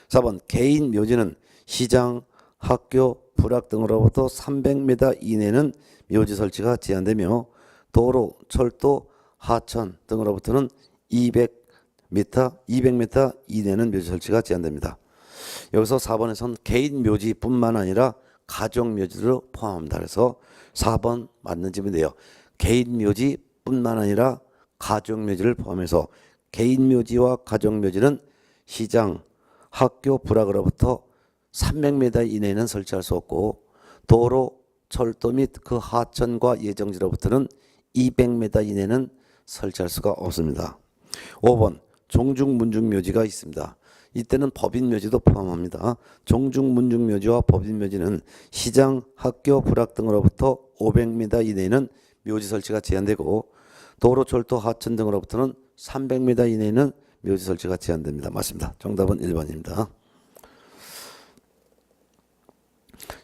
4번 개인 묘지는 시장, 학교, 불학 등으로부터 300m 이내는 묘지 설치가 제한되며 도로, 철도, 하천 등으로부터는 200m 이내는 묘지 설치가 제한됩니다. 여기서 4번에서는 개인 묘지뿐만 아니라 가정 묘지로 포함합니다. 그래서 4번 맞는 질문인데요. 개인 묘지뿐만 아니라 가정 묘지를 포함해서 개인 묘지와 가정 묘지는 시장, 학교, 불학으로부터 300m 이내에는 설치할 수 없고 도로, 철도 및 그 하천과 예정지로부터는 200m 이내는 설치할 수가 없습니다. 5번 종중문중묘지가 있습니다. 이때는 법인묘지도 포함합니다. 종중문중묘지와 법인묘지는 시장, 학교, 불학 등으로부터 500m 이내에는 묘지 설치가 제한되고 도로, 철도, 하천 등으로부터는 300m 이내에는 묘지 설치가 제한됩니다. 맞습니다. 정답은 1번입니다.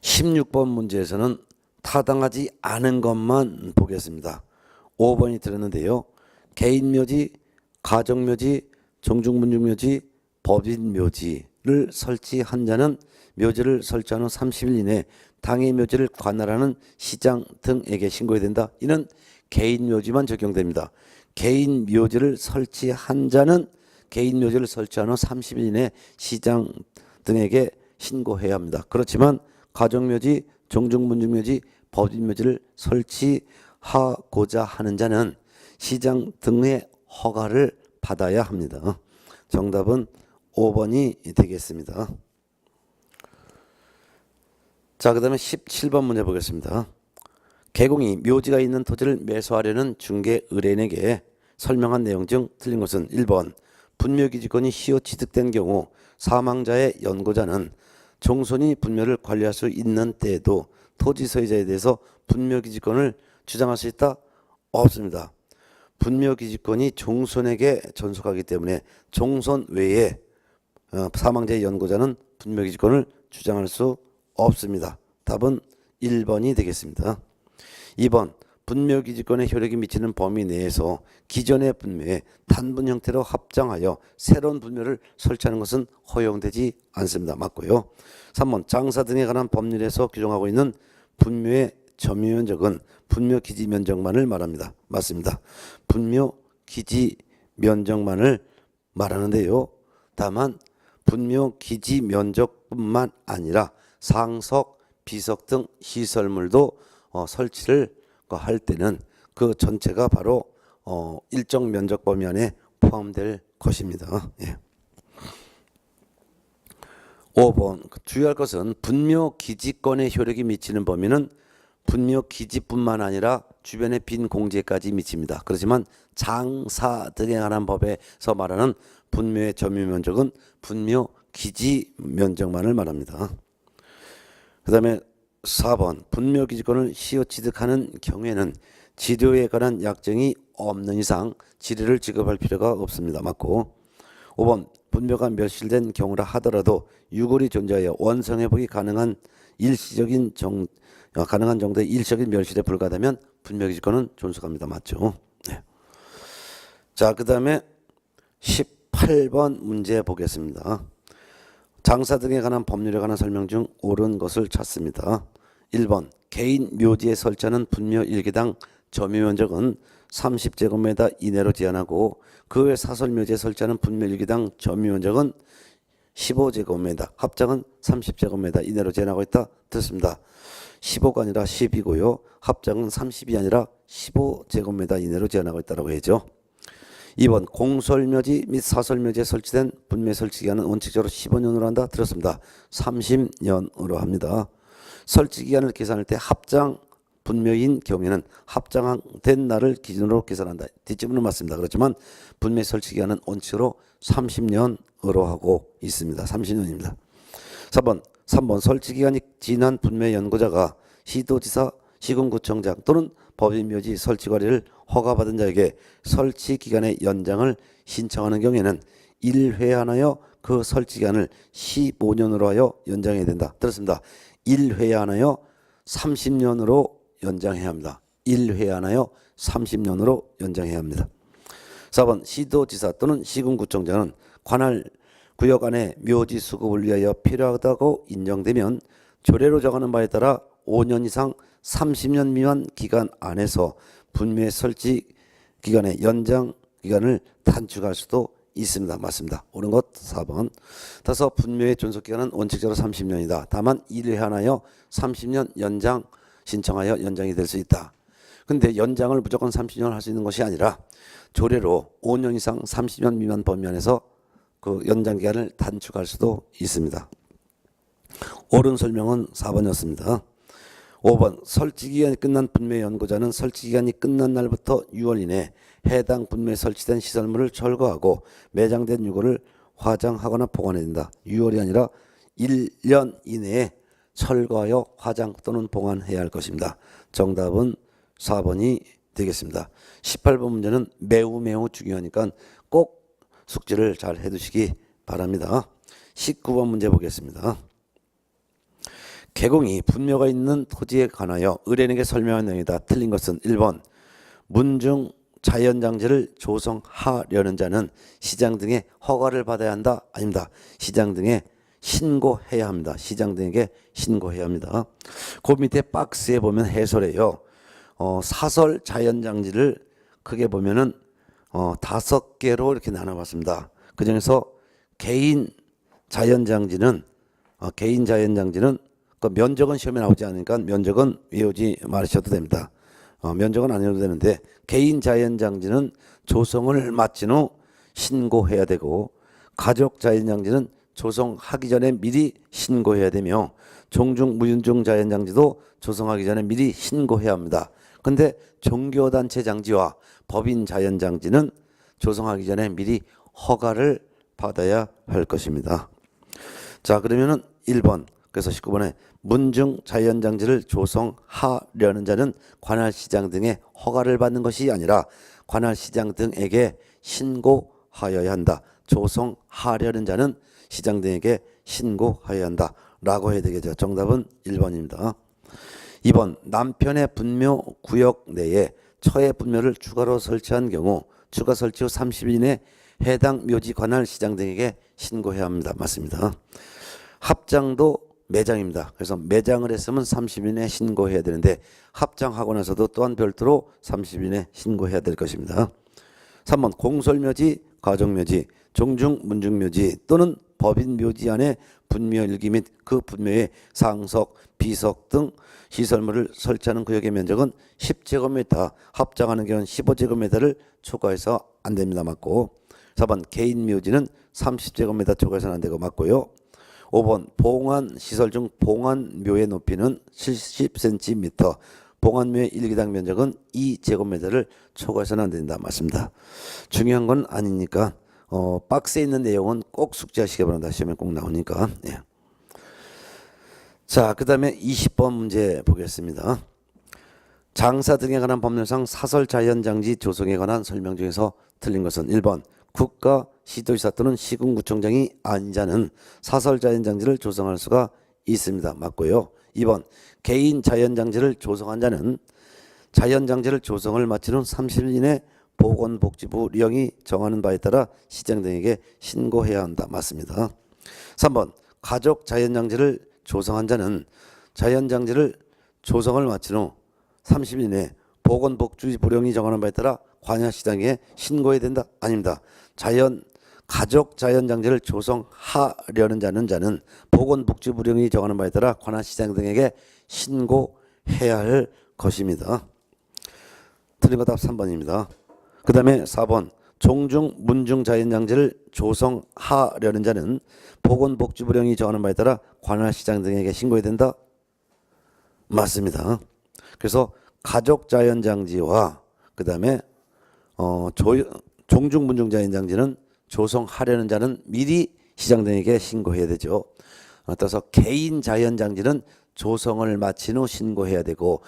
16번 문제에서는 타당하지 않은 것만 보겠습니다. 5번이 들었는데요. 개인묘지, 가정묘지, 정중문중묘지, 법인묘지를 설치한 자는 묘지를 설치한 후 30일 이내 당의 묘지를 관할하는 시장 등에게 신고해야 된다. 이는 개인묘지만 적용됩니다. 개인묘지를 설치한 자는 개인묘지를 설치한 후 30일 이내 시장 등에게 신고해야 합니다. 그렇지만 가정묘지, 정중문중묘지, 법인묘지를 설치하고자 하는 자는 시장 등의 허가를 받아야 합니다. 정답은 5번이 되겠습니다. 자, 그 다음에 17번 문제 보겠습니다. 개공이 묘지가 있는 토지를 매수하려는 중개 의뢰인에게 설명한 내용 중 틀린 것은 1번 분묘기지권이 시효 취득된 경우 사망자의 연고자는 종손이 분묘를 관리할 수 있는 때에도 토지 소유자에 대해서 분묘기지권을 주장할 수 있다? 없습니다. 분묘기지권이 종손에게 전속하기 때문에 종손 외에 사망자의 연고자는 분묘기지권을 주장할 수 없습니다. 답은 1번이 되겠습니다. 2번 분묘기지권의 효력이 미치는 범위 내에서 기존의 분묘에 단분 형태로 합장하여 새로운 분묘를 설치하는 것은 허용되지 않습니다. 맞고요. 3번 장사 등에 관한 법률에서 규정하고 있는 분묘의 점유면적은 분묘기지 면적만을 말합니다. 맞습니다. 분묘기지 면적만을 말하는데요. 다만 분묘기지 면적뿐만 아니라 상석, 비석 등 시설물도 설치를 할 때는 그 전체가 바로 일정 면적 범위 안에 포함될 것입니다. 예. 5번 주의할 것은 분묘기지권의 효력이 미치는 범위는 분묘기지뿐만 아니라 주변의 빈 공지에까지 미칩니다. 그렇지만 장사 등에 관한 법에서 말하는 분묘의 점유면적은 분묘기지 면적만을 말합니다. 그 다음에 4번 분묘기지권을 시효 취득하는 경우에는 지료에 관한 약정이 없는 이상 지료를 지급할 필요가 없습니다. 맞고 5번 분묘가 멸실된 경우라 하더라도 유골이 존재하여 원성회복이 가능한 정도의 일시적인 멸실에 불과하다면 분묘기지권은 존속합니다. 맞죠? 네. 자, 그 다음에 18번 문제 보겠습니다. 장사 등에 관한 법률에 관한 설명 중 옳은 것을 찾습니다. 1번 개인 묘지에 설치하는 분묘 일개당 점유면적은 30제곱미터 이내로 제한하고 그 외 사설묘지에 설치하는 분묘 일개당 점유면적은 15제곱미터 합장은 30제곱미터 이내로 제한하고 있다. 듣습니다. 15가 아니라 10이고요. 합장은 30이 아니라 15제곱미터 이내로 제한하고 있다고 해야죠. 2번 공설묘지 및 사설묘지에 설치된 분묘 설치기간은 원칙적으로 15년으로 한다. 들었습니다. 30년으로 합니다. 설치기간을 계산할 때 합장 분묘인 경우에는 합장된 날을 기준으로 계산한다. 뒷집은 맞습니다. 그렇지만 분묘 설치기간은 원칙으로 30년으로 하고 있습니다. 30년입니다. 3번 설치기간이 지난 분묘 연고자가 시도지사, 시군구청장 또는 법인묘지 설치관리를 허가받은 자에게 설치기간의 연장을 신청하는 경우에는 1회 하나여 그 설치기간을 15년으로 하여 연장해야 된다. 들었습니다. 1회 하나여 30년으로 연장해야 합니다. 1회 하나여 30년으로 연장해야 합니다. 4번 시도지사 또는 시군구청장은 관할 구역 안에 묘지 수급을 위하여 필요하다고 인정되면 조례로 정하는 바에 따라 5년 이상 30년 미만 기간 안에서 분묘의 설치 기간의 연장 기간을 단축할 수도 있습니다. 맞습니다. 옳은 것 4번. 따라서 분묘의 존속 기간은 원칙적으로 30년이다. 다만 1회 하나여 30년 연장 신청하여 연장이 될 수 있다. 근데 연장을 무조건 30년을 할 수 있는 것이 아니라 조례로 5년 이상 30년 미만 범위 안에서 그 연장 기간을 단축할 수도 있습니다. 옳은 설명은 4번이었습니다. 5번 설치기간이 끝난 분묘 연고자는 설치기간이 끝난 날부터 6월 이내 해당 분묘에 설치된 시설물을 철거하고 매장된 유골을 화장하거나 보관해야 된다. 6월이 아니라 1년 이내에 철거하여 화장 또는 보관해야 할 것입니다. 정답은 4번이 되겠습니다. 18번 문제는 매우 중요하니까 꼭 숙지를 잘 해두시기 바랍니다. 19번 문제 보겠습니다. 개공이 분묘가 있는 토지에 관하여 의뢰인에게 설명한 내용이다. 틀린 것은 1번 문중 자연장지를 조성하려는 자는 시장 등의 허가를 받아야 한다. 아닙니다. 시장 등에 신고해야 합니다. 시장 등에게 신고해야 합니다. 그 밑에 박스에 보면 해설해요. 사설 자연장지를 크게 보면은 5개로 이렇게 나눠봤습니다. 그 중에서 개인 자연장지는 그 면적은 시험에 나오지 않으니까 면적은 외우지 말으셔도 됩니다. 면적은 안 외워도 되는데 개인 자연장지는 조성을 마친 후 신고해야 되고 가족 자연장지는 조성하기 전에 미리 신고해야 되며 종중 무윤중 자연장지도 조성하기 전에 미리 신고해야 합니다. 근데 종교단체 장지와 법인 자연장지는 조성하기 전에 미리 허가를 받아야 할 것입니다. 자, 그러면은 1번, 그래서 19번에 문중 자연장지를 조성하려는 자는 관할시장 등의 허가를 받는 것이 아니라 관할시장 등에게 신고하여야 한다. 조성하려는 자는 시장 등에게 신고하여야 한다 라고 해야 되겠죠. 정답은 1번입니다. 2번 남편의 분묘 구역 내에 처의 분묘를 추가로 설치한 경우 추가 설치 후 30일 이내 해당 묘지 관할 시장 등에게 신고해야 합니다. 맞습니다. 합장도 매장입니다. 그래서 매장을 했으면 30일 이내 신고해야 되는데 합장하고 나서도 또한 별도로 30일 이내 신고해야 될 것입니다. 3번 공설묘지, 가족묘지, 종중 문중묘지 또는 법인 묘지 안에 분묘 일기 및 그 분묘에 상석, 비석 등 시설물을 설치하는 구역의 면적은 10제곱미터, 합장하는 경우는 15제곱미터를 초과해서 안 됩니다. 맞고. 4번 개인 묘지는 30제곱미터 초과해서는 안 되고 맞고요. 5번 봉안 시설 중 봉안묘의 높이는 70cm, 봉안묘의 일기당 면적은 2제곱미터를 초과해서는 안 된다. 맞습니다. 중요한 건 아니니까 박스에 있는 내용은 꼭 숙지하시기 바랍니다. 시험에 꼭 나오니까. 예. 자, 그 다음에 20번 문제 보겠습니다. 장사 등에 관한 법률상 사설 자연장지 조성에 관한 설명 중에서 틀린 것은 1번 국가 시도지사 또는 시군구청장이 아닌 자는 사설 자연장지를 조성할 수가 있습니다. 맞고요. 2번 개인 자연장지를 조성한 자는 자연장지를 조성을 마친 후 30일 이내 보건복지부 령이 정하는 바에 따라 시장 등에게 신고해야 한다. 맞습니다. 3번 가족 자연장지를 조성한 자는 자연장지를 조성을 마친 후 30일 이내 보건복지부 령이 정하는 바에 따라 관할시장에 신고해야 된다. 아닙니다. 가족 자연장지를 조성하려는 자는 보건복지부 령이 정하는 바에 따라 관할시장 등에게 신고해야 할 것입니다. 틀린 거 답 3번입니다. 그 다음에 4번 종중 문중 자연장지를 조성하려는 자는 보건복지부 령이 정하는 바에 따라 관할시장 등에게 신고해야 된다. 맞습니다. 그래서 가족 자연장지와 그 다음에 종중 문중 자연장지는 조성하려는 자는 미리 시장 등에게 신고해야 되죠. 따라서 개인 자연장지는 조성을 마친 후 신고해야 되고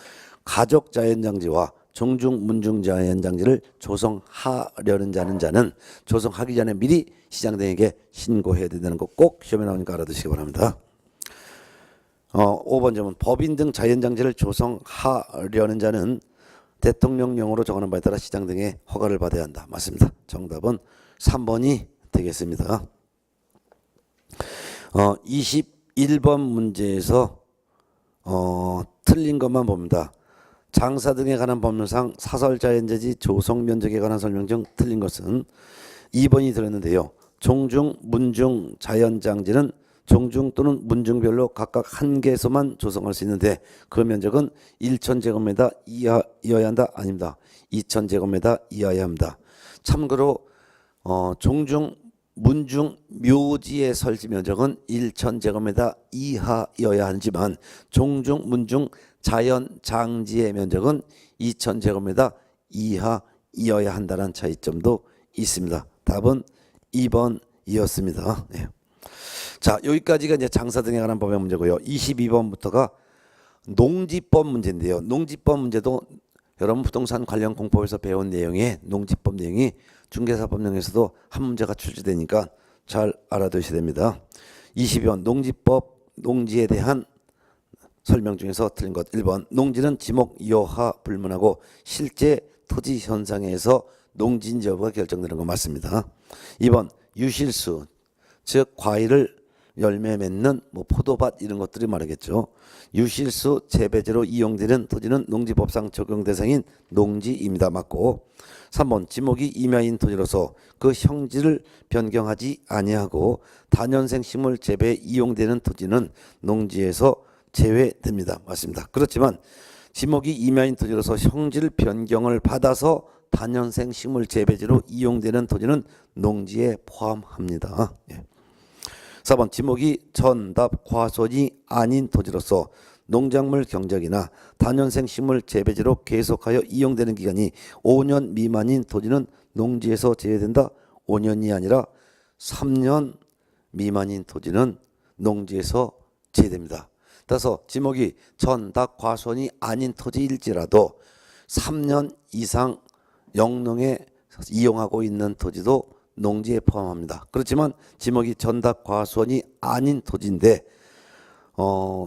가족 자연장지와 종중 문중 자연장지를 조성하려는 자는 조성하기 전에 미리 시장 등에게 신고해야 된다는 거 꼭 시험에 나오니까 알아두시기 바랍니다. 5번 점은 법인 등 자연장지를 조성하려는 자는 대통령령으로 정하는 바에 따라 시장 등의 허가를 받아야 한다. 맞습니다. 정답은 3번이 되겠습니다. 21번 문제에서 틀린 것만 봅니다. 장사 등에 관한 법률상 사설 자연재지 조성 면적에 관한 설명 중 틀린 것은 2번이 들었는데요. 종중, 문중 자연장지는 종중 또는 문중별로 각각 한 개소만 조성할 수 있는데 그 면적은 1,000제곱미터 이하여야 한다. 아닙니다. 2,000제곱미터 이하여야 합니다. 참고로 종중, 문중 묘지의 설치 면적은 1,000제곱미터 이하여야 하지만 종중, 문중 자연장지의 면적은 2,000제곱미터 이하여야 한다는 차이점도 있습니다. 답은 2번이었습니다. 네. 자, 여기까지가 이제 장사 등에 관한 법의 문제고요. 22번부터가 농지법 문제인데요. 농지법 문제도 여러분 부동산 관련 공법에서 배운 내용의 농지법 내용이 중개사법령에서도 한 문제가 출제되니까 잘 알아두셔야 됩니다. 20번 농지법 농지에 대한 설명 중에서 틀린 것 1번 농지는 지목 여하 불문하고 실제 토지 현상에서 농지인지 여부가 결정되는 거 맞습니다. 2번 유실수 즉 과일을 열매 맺는 포도밭 이런 것들이 말하겠죠. 유실수 재배지로 이용되는 토지는 농지법상 적용 대상인 농지입니다. 맞고 3번 지목이 임야인 토지로서 그 형질을 변경하지 아니하고 다년생 식물 재배에 이용되는 토지는 농지에서 제외됩니다. 맞습니다. 그렇지만 지목이 임야인 토지로서 형질 변경을 받아서 다년생 식물 재배지로 이용되는 토지는 농지에 포함합니다. 4번 지목이 전답 과손이 아닌 토지로서 농작물 경작이나 다년생 식물 재배지로 계속하여 이용되는 기간이 5년 미만인 토지는 농지에서 제외된다. 5년이 아니라 3년 미만인 토지는 농지에서 제외됩니다. 따라서 지목이 전답 과손이 아닌 토지일지라도 3년 이상 영농에 이용하고 있는 토지도 농지에 포함합니다. 그렇지만 지목이 전답 과수원이 아닌 토지인데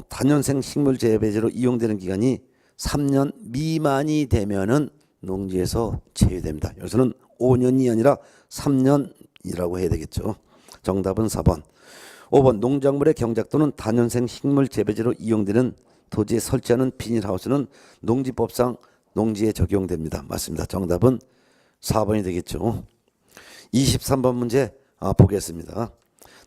다년생 식물 재배지로 이용되는 기간이 3년 미만이 되면은 농지에서 제외됩니다. 여기서는 5년이 아니라 3년이라고 해야 되겠죠. 정답은 4번. 5번 농작물의 경작 또는 다년생 식물 재배지로 이용되는 토지에 설치하는 비닐하우스는 농지법상 농지에 적용됩니다. 맞습니다. 정답은 4번이 되겠죠. 23번 문제 보겠습니다.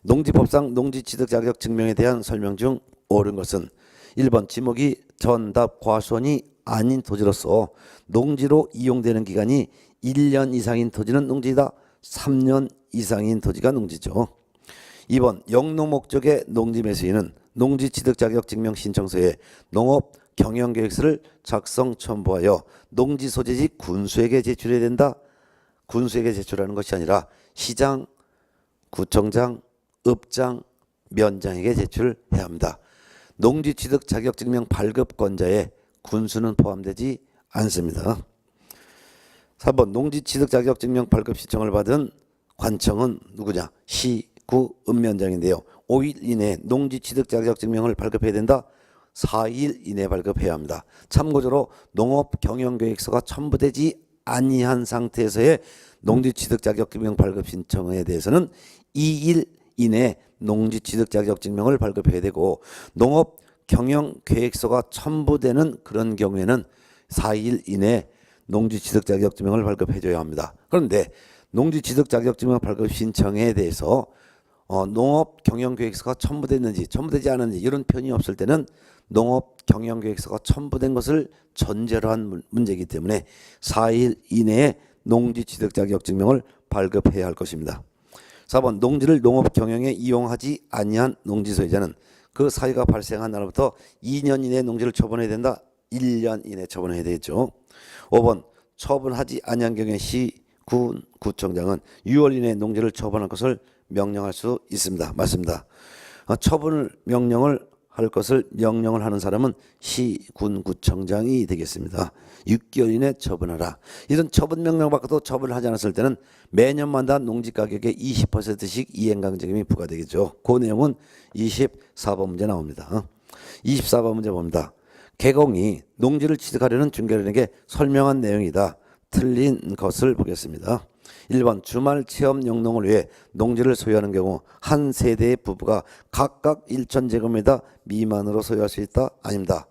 농지법상 농지취득 자격 증명에 대한 설명 중 옳은 것은 1번 지목이 전답 과수원이 아닌 토지로서 농지로 이용되는 기간이 1년 이상인 토지는 농지이다. 3년 이상인 토지가 농지죠. 2번 영농 목적의 농지 매수인은 농지취득 자격 증명 신청서에 농업 경영계획서를 작성 첨부하여 농지 소재지 군수에게 제출해야 된다. 군수에게 제출하는 것이 아니라 시장, 구청장, 읍장, 면장에게 제출해야 합니다. 농지취득 자격증명 발급권자에 군수는 포함되지 않습니다. 3번 농지취득 자격증명 발급 신청을 받은 관청은 누구냐? 시, 구, 읍면장인데요. 5일 이내에 농지취득 자격증명을 발급해야 된다. 4일 이내에 발급해야 합니다. 참고적으로 농업경영계획서가 첨부되지 아니한 상태에서의 농지취득 자격증명 발급 신청에 대해서는 2일 이내 농지취득 자격증명을 발급해야 되고 농업경영계획서가 첨부되는 그런 경우에는 4일 이내 농지취득 자격증명을 발급해줘야 합니다. 그런데 농지취득 자격증명 발급 신청에 대해서 농업경영계획서가 첨부됐는지 첨부되지 않았는지 이런 표현이 없을 때는 농업경영계획서가 첨부된 것을 전제로 한 문제이기 때문에 4일 이내에 농지취득 자격증명을 발급해야 할 것입니다. 4번 농지를 농업경영에 이용하지 아니한 농지 소유자는 그 사유가 발생한 날부터 2년 이내에 농지를 처분해야 된다. 1년 이내에 처분해야 되겠죠. 5번 처분하지 아니한 경우에 시, 군, 구청장은 6월 이내에 농지를 처분할 것을 명령할 수 있습니다. 맞습니다. 처분을 명령을 할 것을 명령을 하는 사람은 시, 군, 구청장이 되겠습니다. 6개월 이내 처분하라. 이런 처분 명령 받고도 처분을 하지 않았을 때는 매년마다 농지 가격의 20%씩 이행강제금이 부과되겠죠. 그 내용은 24번 문제 나옵니다. 24번 문제 봅니다. 개공이 농지를 취득하려는 중개인에게 설명한 내용이다. 틀린 것을 보겠습니다. 1번 주말 체험 영농을 위해 농지를 소유하는 경우 한 세대의 부부가 각각 1,000제곱미터 미만으로 소유할 수 있다? 아닙니다.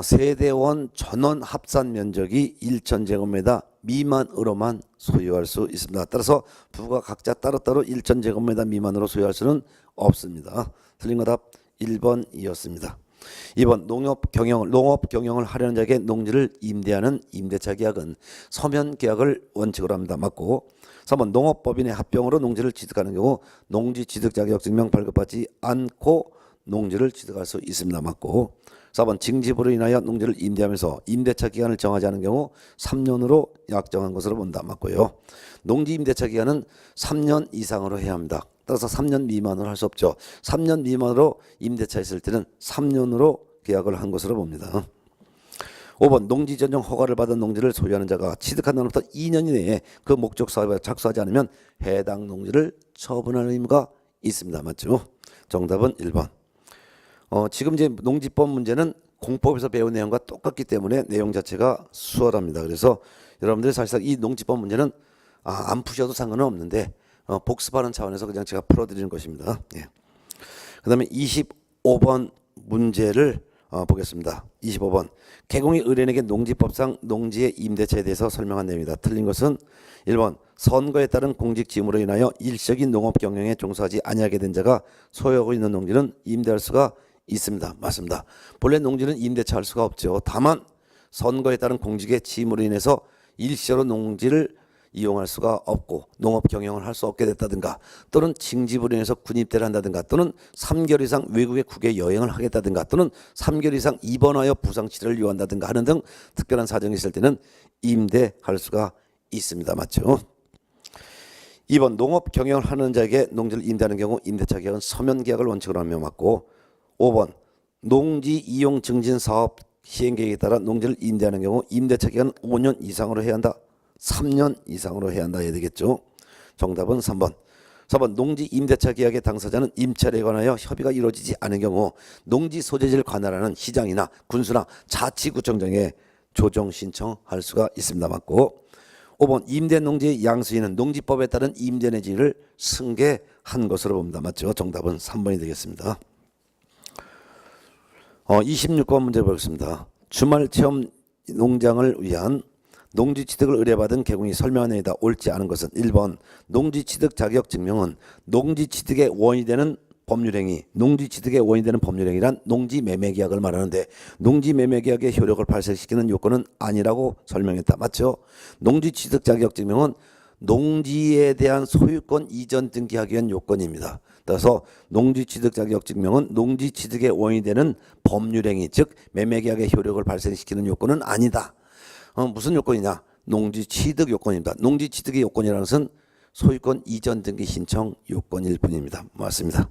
세대원 전원 합산 면적이 1,000제곱미터 미만으로만 소유할 수 있습니다. 따라서 부부가 각자 따로따로 1,000제곱미터 미만으로 소유할 수는 없습니다. 틀린 거 답 1번이었습니다. 2번 농업 경영을 하려는 자에게 농지를 임대하는 임대차 계약은 서면 계약을 원칙으로 합니다. 맞고 3번 농업법인의 합병으로 농지를 취득하는 경우 농지 취득 자격 증명 발급받지 않고 농지를 취득할 수 있습니다. 맞고 4번 징집으로 인하여 농지를 임대하면서 임대차 기간을 정하지 않은 경우 3년으로 약정한 것으로 본다. 맞고요. 농지 임대차 기간은 3년 이상으로 해야 합니다. 따라서 3년 미만으로 할 수 없죠. 3년 미만으로 임대차 했을 때는 3년으로 계약을 한 것으로 봅니다. 5번 농지 전용 허가를 받은 농지를 소유하는 자가 취득한 날로부터 2년 이내에 그 목적 사업에 착수하지 않으면 해당 농지를 처분할 의무가 있습니다. 맞죠? 정답은 1번. 지금 이제 농지법 문제는 공법에서 배운 내용과 똑같기 때문에 내용 자체가 수월합니다. 그래서 여러분들이 사실상 이 농지법 문제는 안 푸셔도 상관은 없는데 복습하는 차원에서 그냥 제가 풀어드리는 것입니다. 예. 그 다음에 25번 문제를 보겠습니다. 25번. 개공이 의뢰인에게 농지법상 농지의 임대차에 대해서 설명한 내용이다. 틀린 것은 1번. 선거에 따른 공직 지무로 인하여 일시적인 농업 경영에 종사하지 아니하게 된 자가 소유하고 있는 농지는 임대할 수가 있습니다. 맞습니다. 본래 농지는 임대차 할 수가 없죠. 다만 선거에 따른 공직의 지무로 인해서 일시적으로 농지를 이용할 수가 없고 농업 경영을 할 수 없게 됐다든가 또는 징집으로 인해서 군입대를 한다든가 또는 3개월 이상 외국의 국외 여행을 하겠다든가 또는 3개월 이상 입원하여 부상치료를 요한다든가 하는 등 특별한 사정이 있을 때는 임대할 수가 있습니다. 맞죠? 2번 농업 경영을 하는 자에게 농지를 임대하는 경우 임대차 계약은 서면 계약을 원칙으로 하며 맞고 5번 농지 이용 증진 사업 시행 계획에 따라 농지를 임대하는 경우 임대차 기간은 5년 이상으로 해야 한다. 3년 이상으로 해야 한다 해야 되겠죠. 정답은 3번. 4번 농지 임대차 계약의 당사자는 임차례에 관하여 협의가 이루어지지 않은 경우 농지 소재지를 관할하는 시장이나 군수나 자치구청장에 조정 신청할 수가 있습니다. 맞고 5번 임대 농지의 양수인은 농지법에 따른 임대 내지를 승계한 것으로 봅니다. 맞죠? 정답은 3번이 되겠습니다. 26번 문제 보겠습니다. 주말 체험 농장을 위한 농지 취득을 의뢰받은 개공이 설명한 내용이다. 옳지 않은 것은 1번 농지 취득 자격 증명은 농지 취득의 원인이 되는 법률행위, 농지 취득의 원인이 되는 법률행위란 농지 매매 계약을 말하는데 농지 매매 계약의 효력을 발생시키는 요건은 아니라고 설명했다. 맞죠? 농지 취득 자격 증명은 농지에 대한 소유권 이전 등기하기 위한 요건입니다. 따라서 농지 취득 자격 증명은 농지 취득의 원인이 되는 법률행위, 즉 매매 계약의 효력을 발생시키는 요건은 아니다. 무슨 요건이냐? 농지 취득 요건입니다. 농지 취득의 요건이라는 것은 소유권 이전 등기 신청 요건일 뿐입니다. 맞습니다.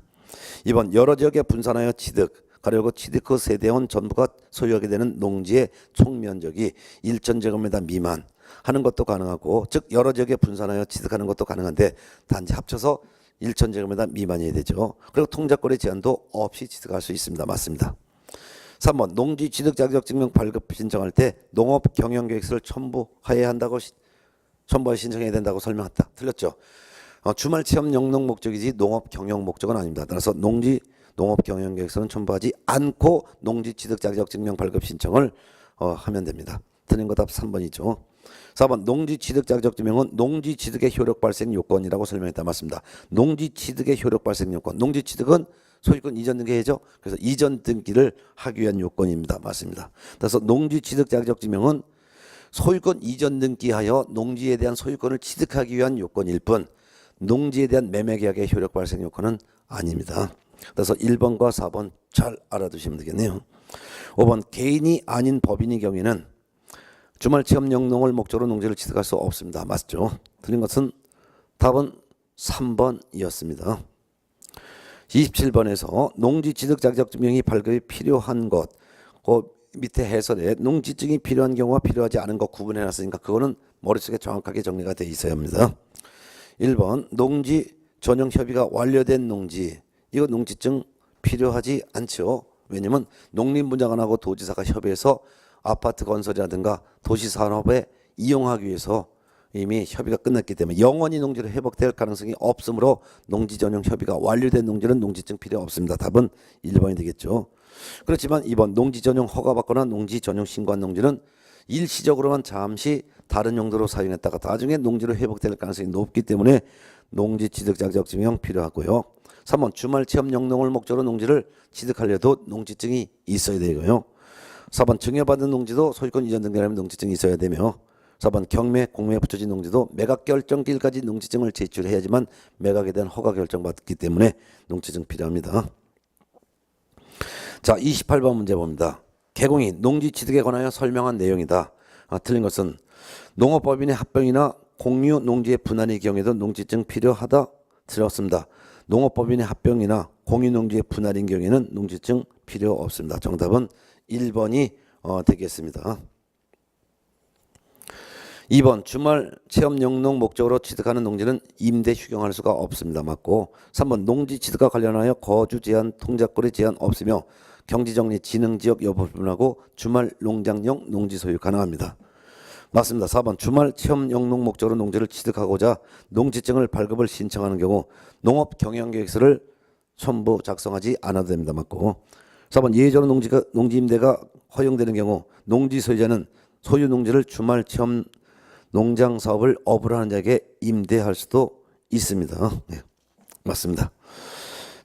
2번 여러 지역에 분산하여 취득, 가려고 취득 후 세대원 전부가 소유하게 되는 농지의 총면적이 1,000제곱미터 미만 하는 것도 가능하고, 즉 여러 지역에 분산하여 취득하는 것도 가능한데 단지 합쳐서 1,000제곱미터 미만이어야 되죠. 그리고 통작거래 제한도 없이 취득할 수 있습니다. 맞습니다. 3번 농지 취득 자격 증명 발급 신청할 때 농업 경영 계획서를 첨부해야 한다고 첨부해 신청해야 된다고 설명했다. 틀렸죠. 주말 체험 영농 목적이지 농업 경영 목적은 아닙니다. 따라서 농업 경영 계획서는 첨부하지 않고 농지 취득 자격 증명 발급 신청을 하면 됩니다. 틀린 거 답 3번이죠. 4번 농지 취득 자격 증명은 농지 취득의 효력 발생 요건이라고 설명했다. 맞습니다. 농지 취득의 효력 발생 요건. 농지 취득은 소유권 이전 등기해죠. 그래서 이전 등기를 하기 위한 요건입니다. 맞습니다. 그래서 농지 취득 자격 증명은 소유권 이전 등기하여 농지에 대한 소유권을 취득하기 위한 요건일 뿐 농지에 대한 매매 계약의 효력 발생 요건은 아닙니다. 그래서 1번과 4번 잘 알아두시면 되겠네요. 5번 개인이 아닌 법인의 경우에는 주말 체험 영농을 목적으로 농지를 취득할 수 없습니다. 맞죠? 틀린 것은 답은 3번이었습니다. 27번에서 농지 취득 자격 증명이 발급이 필요한 것, 그 밑에 해설에 농지증이 필요한 경우와 필요하지 않은 것 구분해 놨으니까 그거는 머릿속에 정확하게 정리가 돼 있어야 합니다. 1번 농지 전용 협의가 완료된 농지, 이거 농지증 필요하지 않죠. 왜냐면 농림부장관하고 도지사가 협의해서 아파트 건설이라든가 도시산업에 이용하기 위해서 이미 협의가 끝났기 때문에 영원히 농지로 회복될 가능성이 없으므로 농지 전용 협의가 완료된 농지는 농지증 필요 없습니다. 답은 1번이 되겠죠. 그렇지만 2번 농지 전용 허가받거나 농지 전용 신고한 농지는 일시적으로만 잠시 다른 용도로 사용했다가 나중에 농지로 회복될 가능성이 높기 때문에 농지 취득 자격 증명 필요하고요. 3번 주말 체험 영농을 목적으로 농지를 취득하려도 농지증이 있어야 되고요. 4번 증여받은 농지도 소유권 이전 등기하려면 농지증이 있어야 되며 4번 경매, 공매에 붙여진 농지도 매각 결정일까지 농지증을 제출해야지만 매각에 대한 허가 결정받기 때문에 농지증 필요합니다. 자, 28번 문제 봅니다. 개공이 농지 취득에 관하여 설명한 내용이다. 틀린 것은 농업법인의 합병이나 공유 농지의 분할의 경우에도 농지증 필요하다. 틀렸습니다. 농업법인의 합병이나 공유 농지의 분할인 경우에는 농지증 필요 없습니다. 정답은 1번이 되겠습니다. 2번 주말 체험 영농 목적으로 취득하는 농지는 임대 휴경할 수가 없습니다. 맞고 3번 농지 취득과 관련하여 거주 제한, 통작거리 제한 없으며 경지정리 진흥지역 여부 불문하고 주말 농장용 농지 소유 가능합니다. 맞습니다. 4번 주말 체험 영농 목적으로 농지를 취득하고자 농지증을 발급을 신청하는 경우 농업 경영계획서를 첨부 작성하지 않아도 됩니다. 맞고 4번 예외적으로 농지 임대가 허용되는 경우 농지 소유자는 소유 농지를 주말 체험 농장 사업을 업을 하는 자에게 임대할 수도 있습니다. 네, 맞습니다.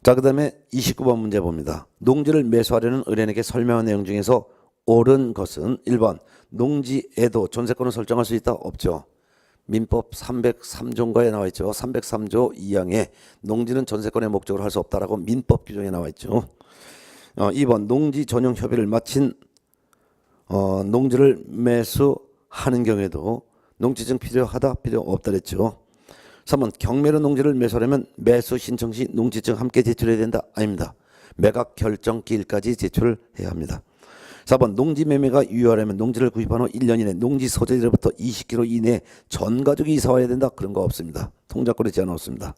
자, 그 다음에 29번 문제 봅니다. 농지를 매수하려는 의뢰인에게 설명한 내용 중에서 옳은 것은 1번 농지에도 전세권을 설정할 수 있다? 없죠. 민법 303조인가에 나와 있죠. 303조 2항에 농지는 전세권의 목적으로 할 수 없다라고 민법 규정에 나와 있죠. 2번 농지 전용 협의를 마친 농지를 매수하는 경우에도 농지증 필요하다? 필요 없다 그랬죠. 3번 경매로 농지를 매수하려면 매수 신청 시 농지증 함께 제출해야 된다? 아닙니다. 매각 결정 기일까지 제출을 해야 합니다. 4번 농지 매매가 유효하려면 농지를 구입한 후 1년 이내 농지 소재지로부터 20km 이내에 전 가족이 이사 와야 된다? 그런 거 없습니다. 통작거리 제한 없습니다.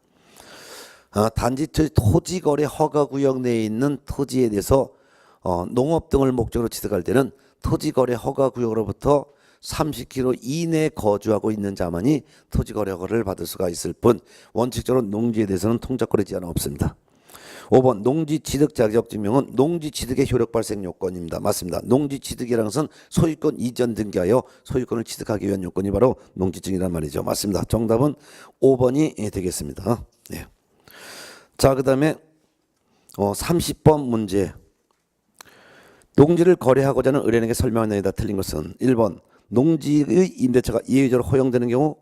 단지 토지거래 허가구역 내에 있는 토지에 대해서 농업 등을 목적으로 취득할 때는 토지거래 허가구역으로부터 30km 이내에 거주하고 있는 자만이 토지거래 허가를 받을 수가 있을 뿐 원칙적으로 농지에 대해서는 통작거래 제한 없습니다. 5번 농지 취득 자격 증명은 농지 취득의 효력 발생 요건입니다. 맞습니다. 농지 취득이라는 것은 소유권 이전 등기하여 소유권을 취득하기 위한 요건이 바로 농지증이란 말이죠. 맞습니다. 정답은 5번이 되겠습니다. 네. 자, 그 다음에 30번 문제. 농지를 거래하고자 하는 의뢰인에게 설명한 내용이다 틀린 것은 1번 농지의 임대차가 예외적으로 허용되는 경우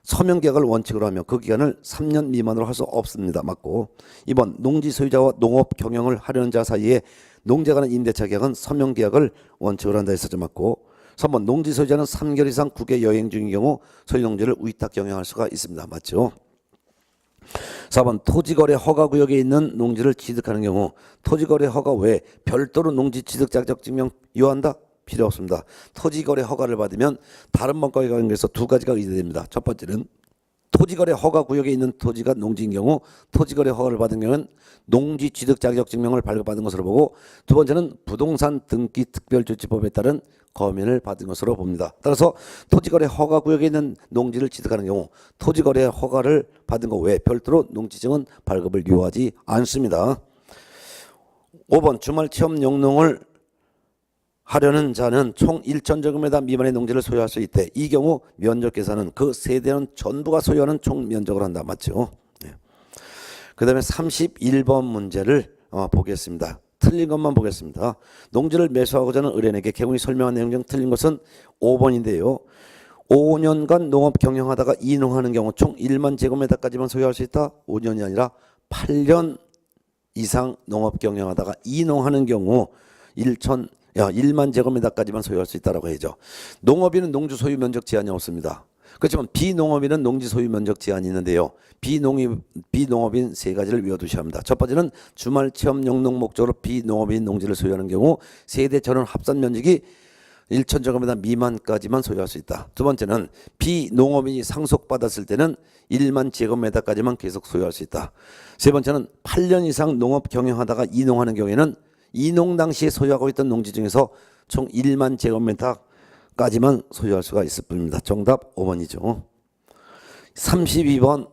서명계약을 원칙으로 하며 그 기간을 3년 미만으로 할 수 없습니다. 맞고 2번 농지 소유자와 농업 경영을 하려는 자 사이에 농지에 관한 임대차 계약은 서명계약을 원칙으로 한다 했었죠. 맞고 3번 농지 소유자는 3개월 이상 국외 여행 중인 경우 소유 농지를 위탁 경영할 수가 있습니다. 맞죠? 4번 토지거래 허가구역에 있는 농지를 취득하는 경우 토지거래 허가 외에 별도로 농지 취득 자격 증명 요한다? 필요 없습니다. 토지거래 허가를 받으면 다른 법과에 관계해서 두 가지가 의제됩니다. 첫 번째는 토지거래 허가구역에 있는 토지가 농지인 경우 토지거래 허가를 받은 경우는 농지 취득 자격 증명을 발급받은 것으로 보고 두 번째는 부동산 등기 특별조치법에 따른 검연을 받은 것으로 봅니다. 따라서 토지거래 허가구역에 있는 농지를 취득하는 경우 토지거래 허가를 받은 것 외에 별도로 농지증은 발급을 요하지 않습니다. 5번 주말 체험 영농을 하려는 자는 총 1,000제곱미터 미만의 농지를 소유할 수 있대. 이 경우 면적 계산은 그 세대는 전부가 소유하는 총 면적을 한다. 맞죠? 네. 그 다음에 31번 문제를 보겠습니다. 틀린 것만 보겠습니다. 농지를 매수하고자 하는 의뢰인에게 개공이 설명한 내용 중 틀린 것은 5번인데요. 5년간 농업 경영하다가 이농하는 경우 총 1만 제곱미터까지만 소유할 수 있다. 5년이 아니라 8년 이상 농업 경영하다가 이농하는 경우 1만 제곱미터까지만 소유할 수 있다라고 해야죠. 농업인은 농지 소유 면적 제한이 없습니다. 그렇지만 비농업인은 농지 소유 면적 제한이 있는데요. 비농업인 세 가지를 외워두셔야 합니다. 첫 번째는 주말 체험 영농 목적으로 비농업인 농지를 소유하는 경우 세대 전원 합산 면적이 1,000제곱미터 미만까지만 소유할 수 있다. 두 번째는 비농업인이 상속받았을 때는 1만 제곱미터까지만 계속 소유할 수 있다. 세 번째는 8년 이상 농업 경영하다가 이농하는 경우에는 이농 당시에 소유하고 있던 농지 중에서 총 1만 제곱미터까지만 소유할 수가 있을 뿐입니다. 정답 5번이죠. 32번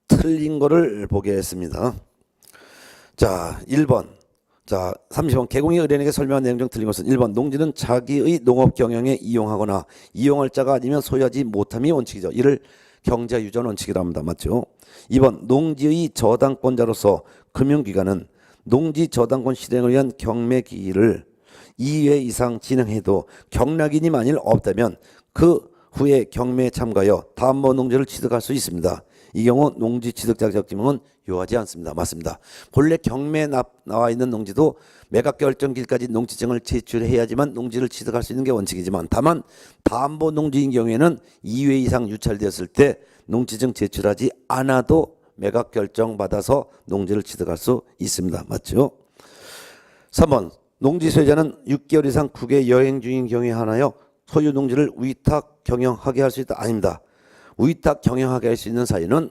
틀린 거를 보겠습니다. 자, 1번. 자, 30번 개공이 의뢰인에게 설명한 내용 중 틀린 것은 1번 농지는 자기의 농업 경영에 이용하거나 이용할 자가 아니면 소유하지 못함이 원칙이죠. 이를 경자유전 원칙이라 합니다. 맞죠? 2번 농지의 저당권자로서 금융기관은 농지 저당권 실행을 위한 경매 기일을 2회 이상 진행해도 경락인이 만일 없다면 그 후에 경매에 참가하여 다음번 농지를 취득할 수 있습니다. 이 경우 농지 취득 자격 증명은 요하지 않습니다. 맞습니다. 본래 경매에 나와 있는 농지도 매각 결정기일까지 농지증을 제출해야지만 농지를 취득할 수 있는 게 원칙이지만 다만 다음번 농지인 경우에는 2회 이상 유찰되었을 때 농지증 제출하지 않아도 매각 결정 받아서 농지를 취득할 수 있습니다. 맞죠? 3번 농지 소유자는 6개월 이상 국외 여행 중인 경우에 한하여 소유 농지를 위탁 경영하게 할 수 있다? 아닙니다. 위탁 경영하게 할 수 있는 사유는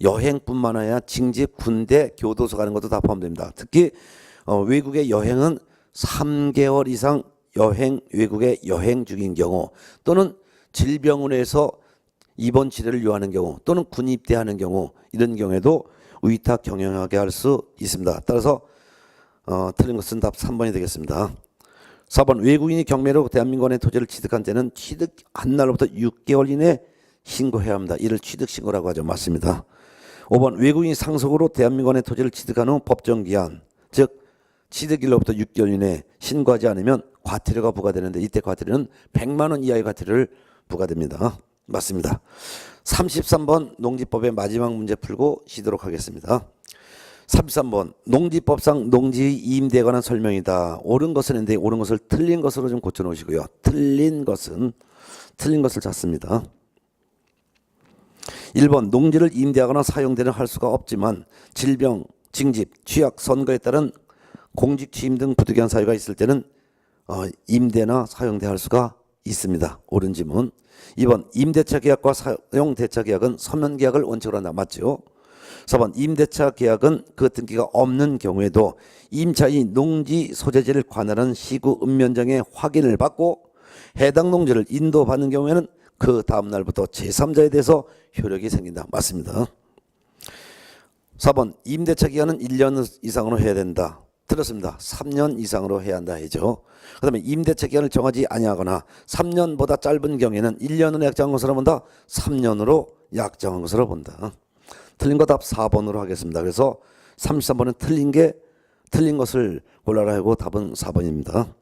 여행뿐만 아니라 징집, 군대, 교도소 가는 것도 다 포함됩니다. 특히 외국의 여행은 3개월 이상 외국에 여행 중인 경우, 또는 질병원에서 입원 치료를 요하는 경우, 또는 군 입대하는 경우, 이런 경우에도 위탁 경영하게 할 수 있습니다. 따라서 틀린 것은 답 3번이 되겠습니다. 4번 외국인이 경매로 대한민국의 토지를 취득한 때는 취득한 날로부터 6개월 이내 신고해야 합니다. 이를 취득신고라고 하죠. 맞습니다. 5번 외국인이 상속으로 대한민국의 토지를 취득한 후 법정기한, 즉 취득일로부터 6개월 이내에 신고하지 않으면 과태료가 부과되는데, 이때 과태료는 100만 원 이하의 과태료를 부과됩니다. 맞습니다. 33번 농지법의 마지막 문제 풀고 쉬도록 하겠습니다. 33번 농지법상 농지 임대에 관한 설명이다. 옳은 것은 있는데 옳은 것을 틀린 것으로 좀 고쳐 놓으시고요. 틀린 것을 찾습니다. 1번 농지를 임대하거나 사용대는 할 수가 없지만 질병, 징집, 취약, 선거에 따른 공직 취임 등 부득이한 사유가 있을 때는 임대나 사용대 할 수가 있습니다. 옳은 지문. 2번 임대차 계약과 사용대차 계약은 서면 계약을 원칙으로 한다. 맞죠? 4번 임대차 계약은 그 등기가 없는 경우에도 임차인이 농지 소재지를 관할하는 시구 읍면장의 확인을 받고 해당 농지를 인도받는 경우에는 그 다음 날부터 제3자에 대해서 효력이 생긴다. 맞습니다. 4번 임대차 기간은 1년 이상으로 해야 된다. 들었습니다. 3년 이상으로 해야 한다 해죠. 그 다음에 임대차 기간을 정하지 아니하거나 3년보다 짧은 경우에는 1년으로 약정한 것으로 본다. 3년으로 약정한 것으로 본다. 틀린 거 답 4번으로 하겠습니다. 그래서 33번은 틀린 것을 골라라 하고 답은 4번입니다.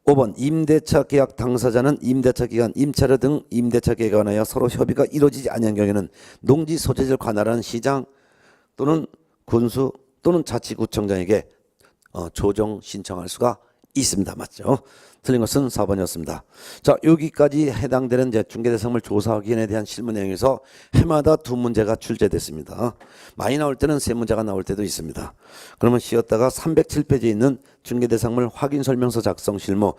5번 임대차 계약 당사자는 임대차 기간, 임차료 등 임대차 계약에 관하여 서로 협의가 이루어지지 아니한 경우에는 농지 소재지를 관할하는 시장 또는 군수 또는 자치구청장에게 조정 신청할 수가 있습니다. 맞죠? 틀린 것은 4번이었습니다. 자, 여기까지 해당되는 중개대상물 조사 확인에 대한 실무 내용에서 해마다 2문제가 출제됐습니다. 많이 나올 때는 3문제가 나올 때도 있습니다. 그러면 쉬었다가 307페이지에 있는 중개대상물 확인 설명서 작성 실무,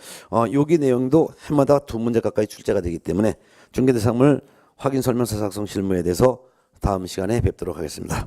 여기 내용도 해마다 2문제 가까이 출제가 되기 때문에 중개대상물 확인 설명서 작성 실무에 대해서 다음 시간에 뵙도록 하겠습니다.